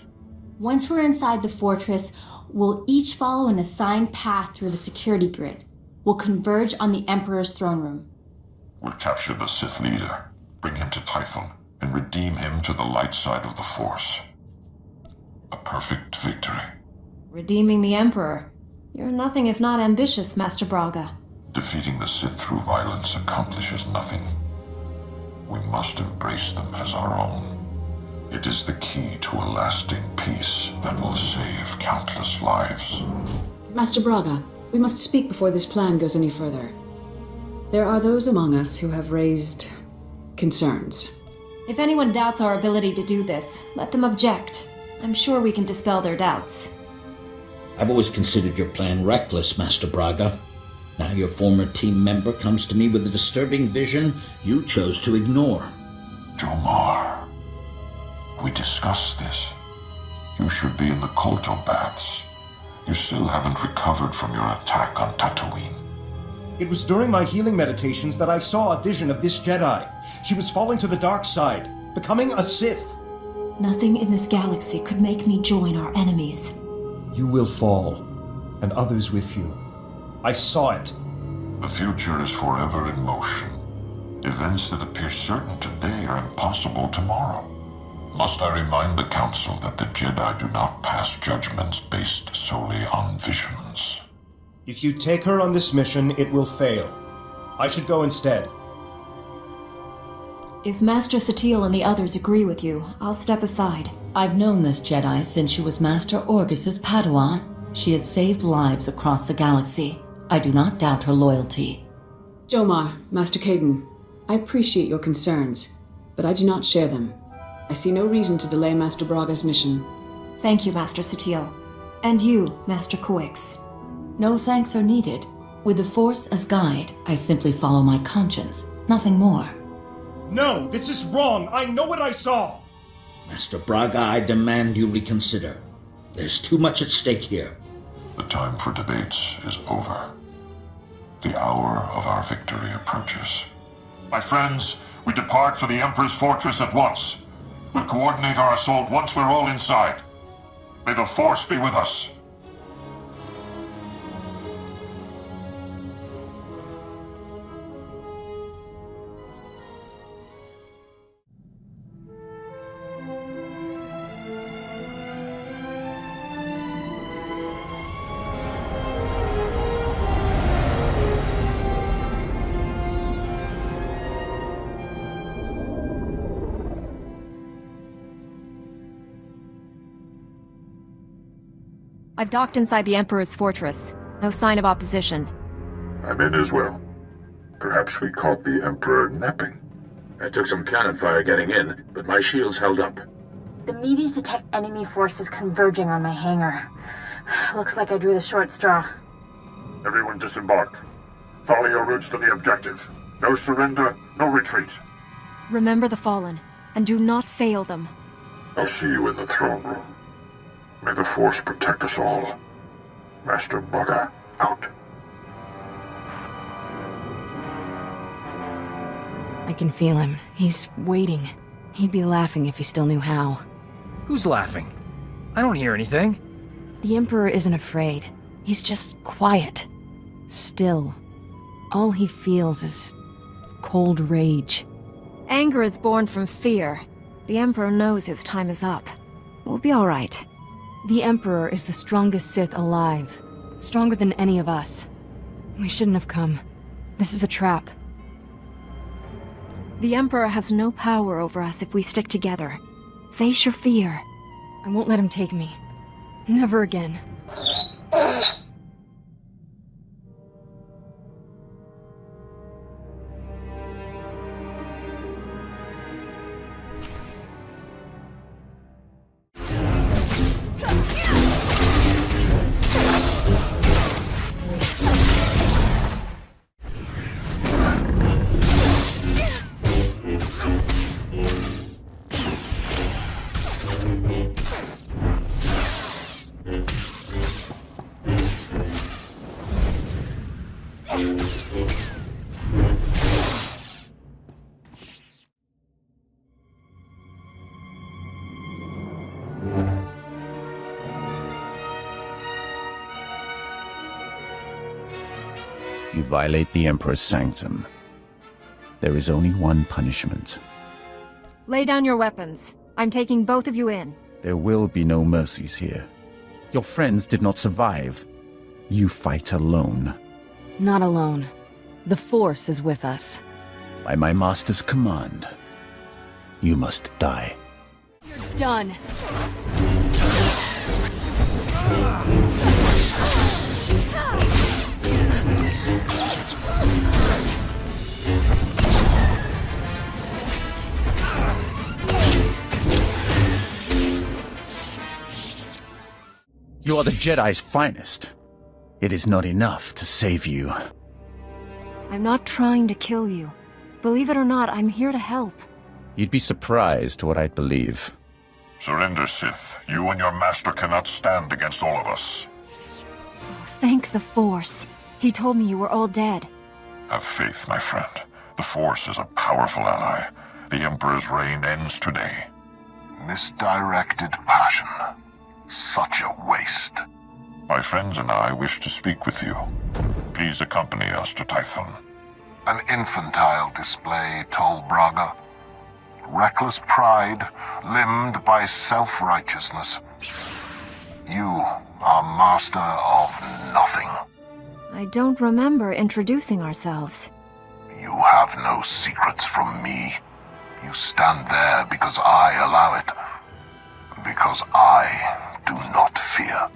Once we're inside the fortress, we'll each follow an assigned path through the security grid. We'll converge on the Emperor's throne room. We'll capture the Sith leader, bring him to Tython, and redeem him to the light side of the Force. A perfect victory. Redeeming the Emperor. You're nothing if not ambitious, Master Braga. Defeating the Sith through violence accomplishes nothing. We must embrace them as our own. It is the key to a lasting peace that will save countless lives. Master Braga, we must speak before this plan goes any further. There are those among us who have raised concerns. If anyone doubts our ability to do this, let them object. I'm sure we can dispel their doubts. I've always considered your plan reckless, Master Braga. Now your former team member comes to me with a disturbing vision you chose to ignore. Jomar, we discussed this. You should be in the Kolto baths. You still haven't recovered from your attack on Tatooine. It was during my healing meditations that I saw a vision of this Jedi. She was falling to the dark side, becoming a Sith. Nothing in this galaxy could make me join our enemies. You will fall, and others with you. I saw it. The future is forever in motion. Events that appear certain today are impossible tomorrow. Must I remind the Council that the Jedi do not pass judgments based solely on visions? If you take her on this mission, it will fail. I should go instead. If Master Satele and the others agree with you, I'll step aside. I've known this Jedi since she was Master Orgus's Padawan. She has saved lives across the galaxy. I do not doubt her loyalty. Jomar, Master Caden, I appreciate your concerns, but I do not share them. I see no reason to delay Master Braga's mission. Thank you, Master Satele. And you, Master Quesh. No thanks are needed. With the Force as guide, I simply follow my conscience, nothing more. No, this is wrong. I know what I saw. Master Braga, I demand you reconsider. There's too much at stake here. The time for debates is over. The hour of our victory approaches. My friends, we depart for the Emperor's fortress at once. We'll coordinate our assault once we're all inside. May the Force be with us. I've docked inside the Emperor's fortress. No sign of opposition. I'm in as well. Perhaps we caught the Emperor napping. I took some cannon fire getting in, but my shields held up. The meteors detect enemy forces converging on my hangar. Looks like I drew the short straw. Everyone disembark. Follow your routes to the objective. No surrender, no retreat. Remember the fallen, and do not fail them. I'll see you in the throne room. May the Force protect us all. Master Braga, out. I can feel him. He's waiting. He'd be laughing if he still knew how. Who's laughing? I don't hear anything. The Emperor isn't afraid. He's just quiet. Still. All he feels is cold rage. Anger is born from fear. The Emperor knows his time is up. We'll be all right. The Emperor is the strongest Sith alive. Stronger than any of us. We shouldn't have come. This is a trap. The Emperor has no power over us if we stick together. Face your fear. I won't let him take me. Never again. You violate the Emperor's sanctum. There is only one punishment. Lay down your weapons. I'm taking both of you in. There will be no mercies here. Your friends did not survive. You fight alone. Not alone. The Force is with us. By my master's command, you must die. You're done. You are the Jedi's finest. It is not enough to save you. I'm not trying to kill you. Believe it or not, I'm here to help. You'd be surprised what I'd believe. Surrender, Sith. You and your master cannot stand against all of us. Oh, thank the Force. He told me you were all dead. Have faith, my friend. The Force is a powerful ally. The Emperor's reign ends today. Misdirected passion. Such a waste. My friends and I wish to speak with you. Please accompany us to Tython. An infantile display, Tol Braga. Reckless pride, limbed by self-righteousness. You are master of nothing. I don't remember introducing ourselves. You have no secrets from me. You stand there because I allow it. Because I do not fear.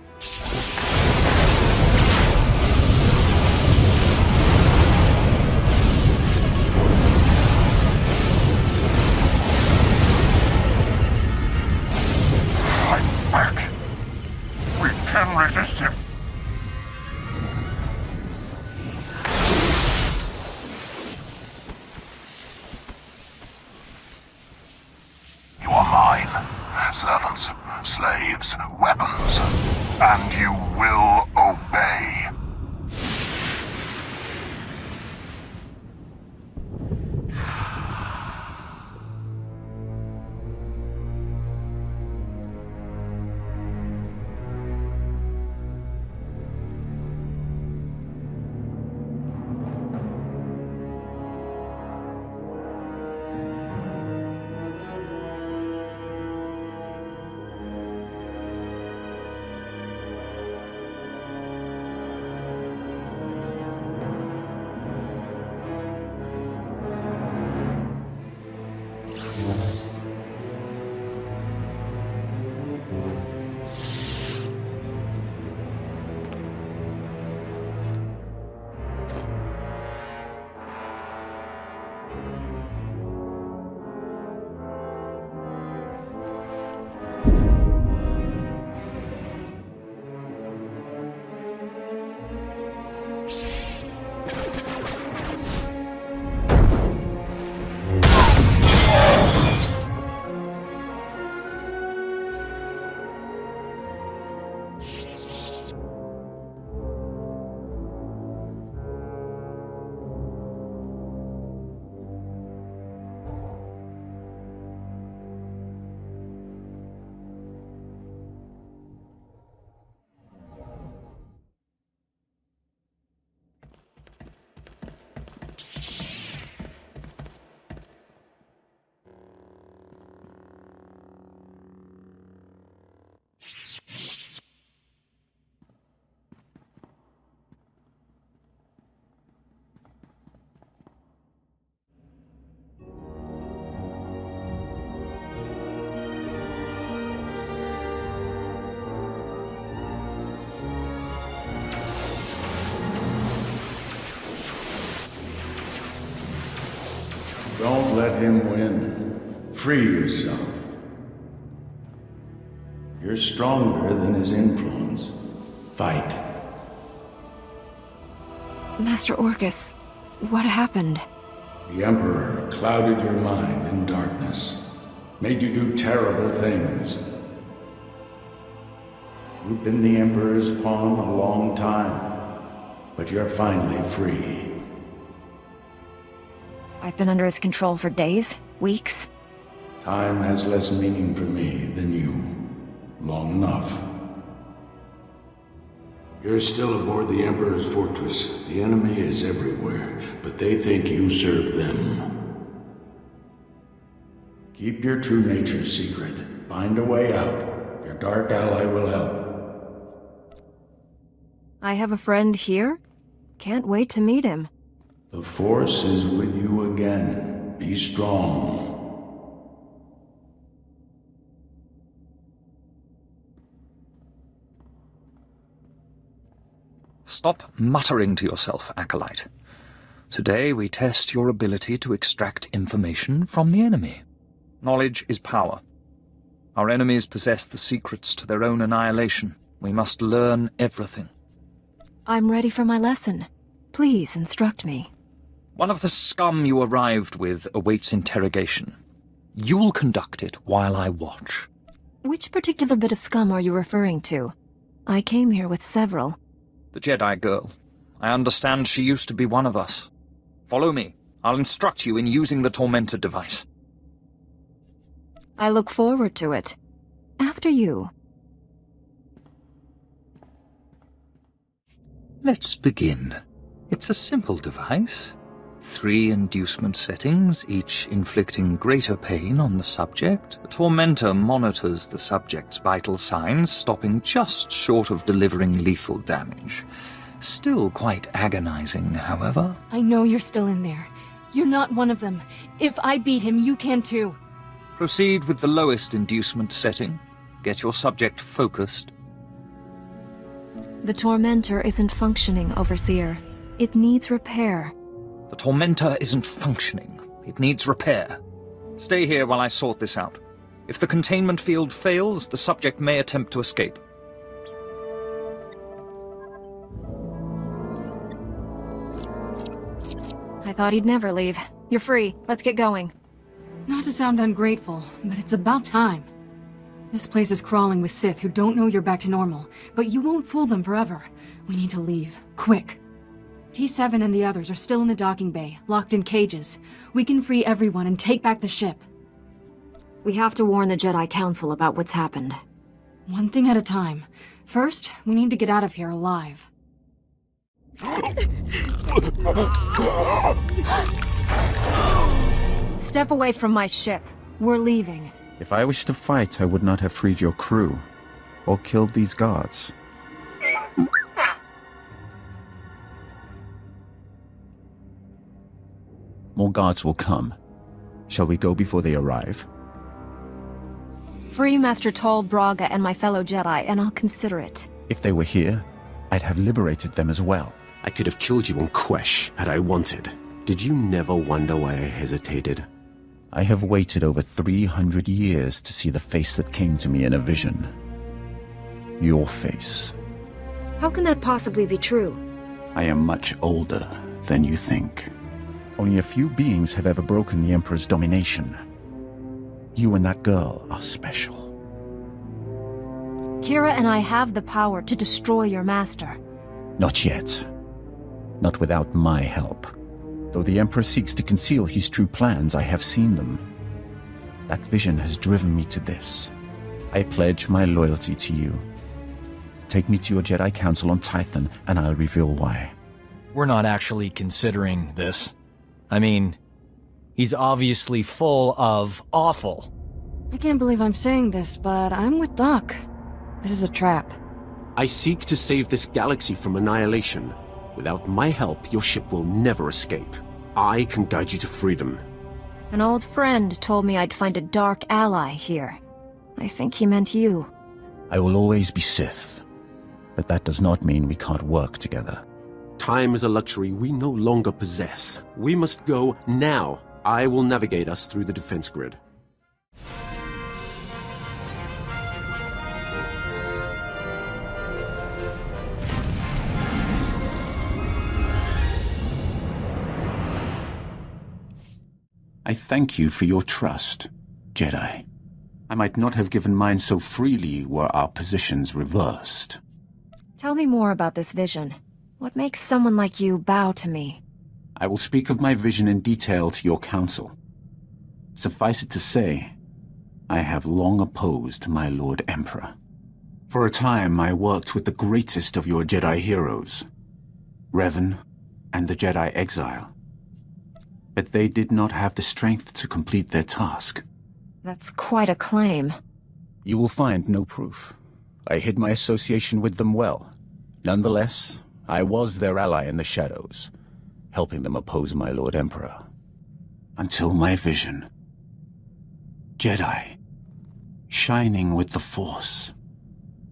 Fight back. We can resist him. You are mine. Servants, slaves, weapons, and you will obey. Don't let him win. Free yourself. You're stronger than his influence. Fight. Master Orcus, what happened? The Emperor clouded your mind in darkness, made you do terrible things. You've been the Emperor's pawn a long time, but you're finally free. I've been under his control for days, weeks. Time has less meaning for me than you. Long enough. You're still aboard the Emperor's fortress. The enemy is everywhere, but they think you serve them. Keep your true nature secret. Find a way out. Your dark ally will help. I have a friend here? Can't wait to meet him. The Force is with you again. Be strong. Stop muttering to yourself, Acolyte. Today we test your ability to extract information from the enemy. Knowledge is power. Our enemies possess the secrets to their own annihilation. We must learn everything. I'm ready for my lesson. Please instruct me. One of the scum you arrived with awaits interrogation. You'll conduct it while I watch. Which particular bit of scum are you referring to? I came here with several. The Jedi girl. I understand she used to be one of us. Follow me. I'll instruct you in using the Tormentor device. I look forward to it. After you. Let's begin. It's a simple device. 3 inducement settings, each inflicting greater pain on the subject. The Tormentor monitors the subject's vital signs, stopping just short of delivering lethal damage. Still quite agonizing, however. I know you're still in there. You're not one of them. If I beat him, you can too. Proceed with the lowest inducement setting. Get your subject focused. The Tormentor isn't functioning, Overseer. It needs repair. The Tormentor isn't functioning. It needs repair. Stay here while I sort this out. If the containment field fails, the subject may attempt to escape. I thought he'd never leave. You're free. Let's get going. Not to sound ungrateful, but it's about time. This place is crawling with Sith who don't know you're back to normal, but you won't fool them forever. We need to leave. Quick. T7 and the others are still in the docking bay, locked in cages. We can free everyone and take back the ship. We have to warn the Jedi Council about what's happened. One thing at a time. First, we need to get out of here alive. Step away from my ship. We're leaving. If I wished to fight, I would not have freed your crew, or killed these guards. More guards will come. Shall we go before they arrive? Free Master Tol Braga and my fellow Jedi, and I'll consider it. If they were here, I'd have liberated them as well. I could have killed you on Quesh had I wanted. Did you never wonder why I hesitated? I have waited over 300 years to see the face that came to me in a vision. Your face. How can that possibly be true? I am much older than you think. Only a few beings have ever broken the Emperor's domination. You and that girl are special. Kira and I have the power to destroy your master. Not yet. Not without my help. Though the Emperor seeks to conceal his true plans, I have seen them. That vision has driven me to this. I pledge my loyalty to you. Take me to your Jedi Council on Tython, and I'll reveal why. We're not actually considering this. I mean, he's obviously full of awful. I can't believe I'm saying this, but I'm with Doc. This is a trap. I seek to save this galaxy from annihilation. Without my help, your ship will never escape. I can guide you to freedom. An old friend told me I'd find a dark ally here. I think he meant you. I will always be Sith. But that does not mean we can't work together. Time is a luxury we no longer possess. We must go now. I will navigate us through the defense grid. I thank you for your trust, Jedi. I might not have given mine so freely were our positions reversed. Tell me more about this vision. What makes someone like you bow to me? I will speak of my vision in detail to your council. Suffice it to say, I have long opposed my Lord Emperor. For a time, I worked with the greatest of your Jedi heroes, Revan and the Jedi Exile. But they did not have the strength to complete their task. That's quite a claim. You will find no proof. I hid my association with them well. Nonetheless, I was their ally in the shadows, helping them oppose my Lord Emperor. Until my vision. Jedi, shining with the Force,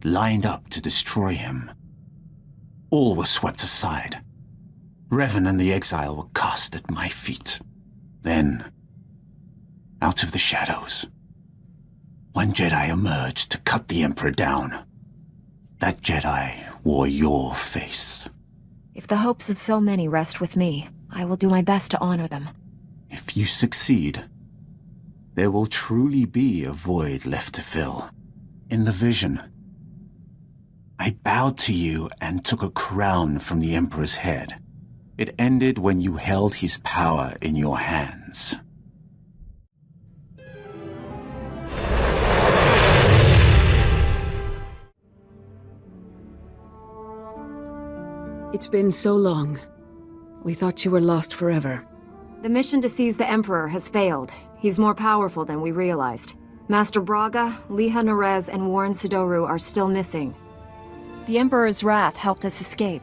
lined up to destroy him. All were swept aside. Revan and the Exile were cast at my feet. Then, out of the shadows, one Jedi emerged to cut the Emperor down. That Jedi wore your face. If the hopes of so many rest with me, I will do my best to honor them. If you succeed, there will truly be a void left to fill. In the vision, I bowed to you and took a crown from the Emperor's head. It ended when you held his power in your hands. It's been so long. We thought you were lost forever. The mission to seize the Emperor has failed. He's more powerful than we realized. Master Braga, Liha Nerez, and Warren Sidoru are still missing. The Emperor's wrath helped us escape.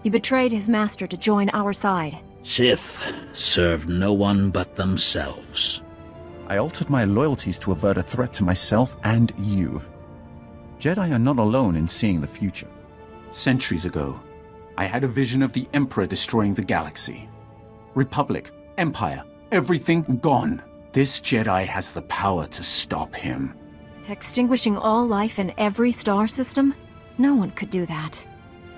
He betrayed his master to join our side. Sith serve no one but themselves. I altered my loyalties to avert a threat to myself and you. Jedi are not alone in seeing the future. Centuries ago, I had a vision of the Emperor destroying the galaxy. Republic, Empire, everything gone. This Jedi has the power to stop him. Extinguishing all life in every star system? No one could do that.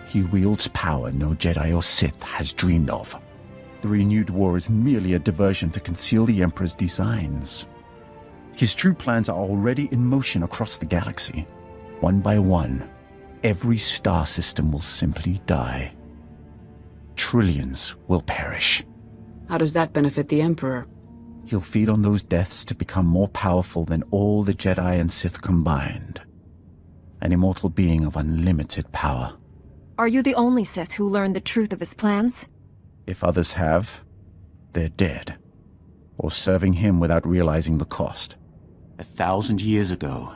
He wields power no Jedi or Sith has dreamed of. The renewed war is merely a diversion to conceal the Emperor's designs. His true plans are already in motion across the galaxy. One by one, every star system will simply die. Trillions will perish. How does that benefit the Emperor? He'll feed on those deaths to become more powerful than all the Jedi and Sith combined. An immortal being of unlimited power. Are you the only Sith who learned the truth of his plans? If others have, they're dead. Or serving him without realizing the cost. 1,000 years ago,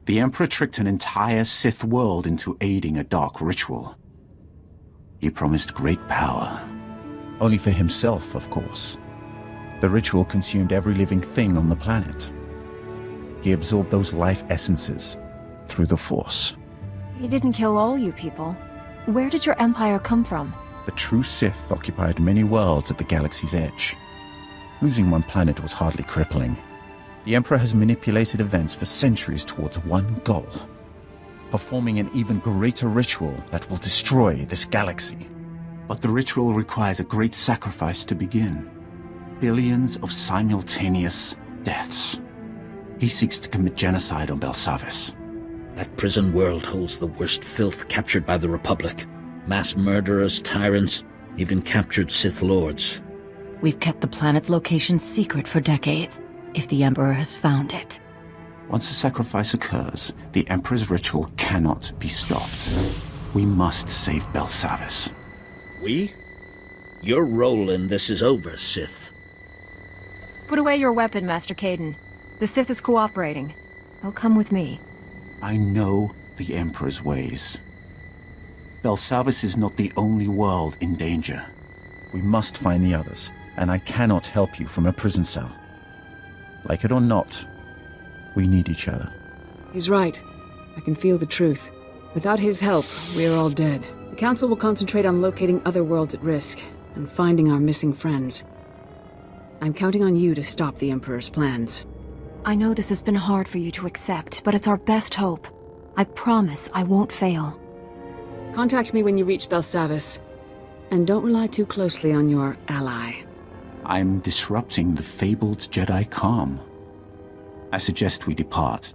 the Emperor tricked an entire Sith world into aiding a dark ritual. He promised great power. Only for himself, of course. The ritual consumed every living thing on the planet. He absorbed those life essences through the Force. He didn't kill all you people. Where did your empire come from? The true Sith occupied many worlds at the galaxy's edge. Losing one planet was hardly crippling. The Emperor has manipulated events for centuries towards one goal. Performing an even greater ritual that will destroy this galaxy. But the ritual requires a great sacrifice to begin. Billions of simultaneous deaths. He seeks to commit genocide on Belsavis. That prison world holds the worst filth captured by the Republic. Mass murderers, tyrants, even captured Sith Lords. We've kept the planet's location secret for decades, if the Emperor has found it. Once a sacrifice occurs, the Emperor's ritual cannot be stopped. We must save Belsavis. We? Your role in this is over, Sith. Put away your weapon, Master Caden. The Sith is cooperating. They'll come with me. I know the Emperor's ways. Belsavis is not the only world in danger. We must find the others, and I cannot help you from a prison cell. Like it or not, we need each other. He's right. I can feel the truth. Without his help, we are all dead. The Council will concentrate on locating other worlds at risk, and finding our missing friends. I'm counting on you to stop the Emperor's plans. I know this has been hard for you to accept, but it's our best hope. I promise I won't fail. Contact me when you reach Belsavis. And don't rely too closely on your ally. I'm disrupting the fabled Jedi calm. I suggest we depart.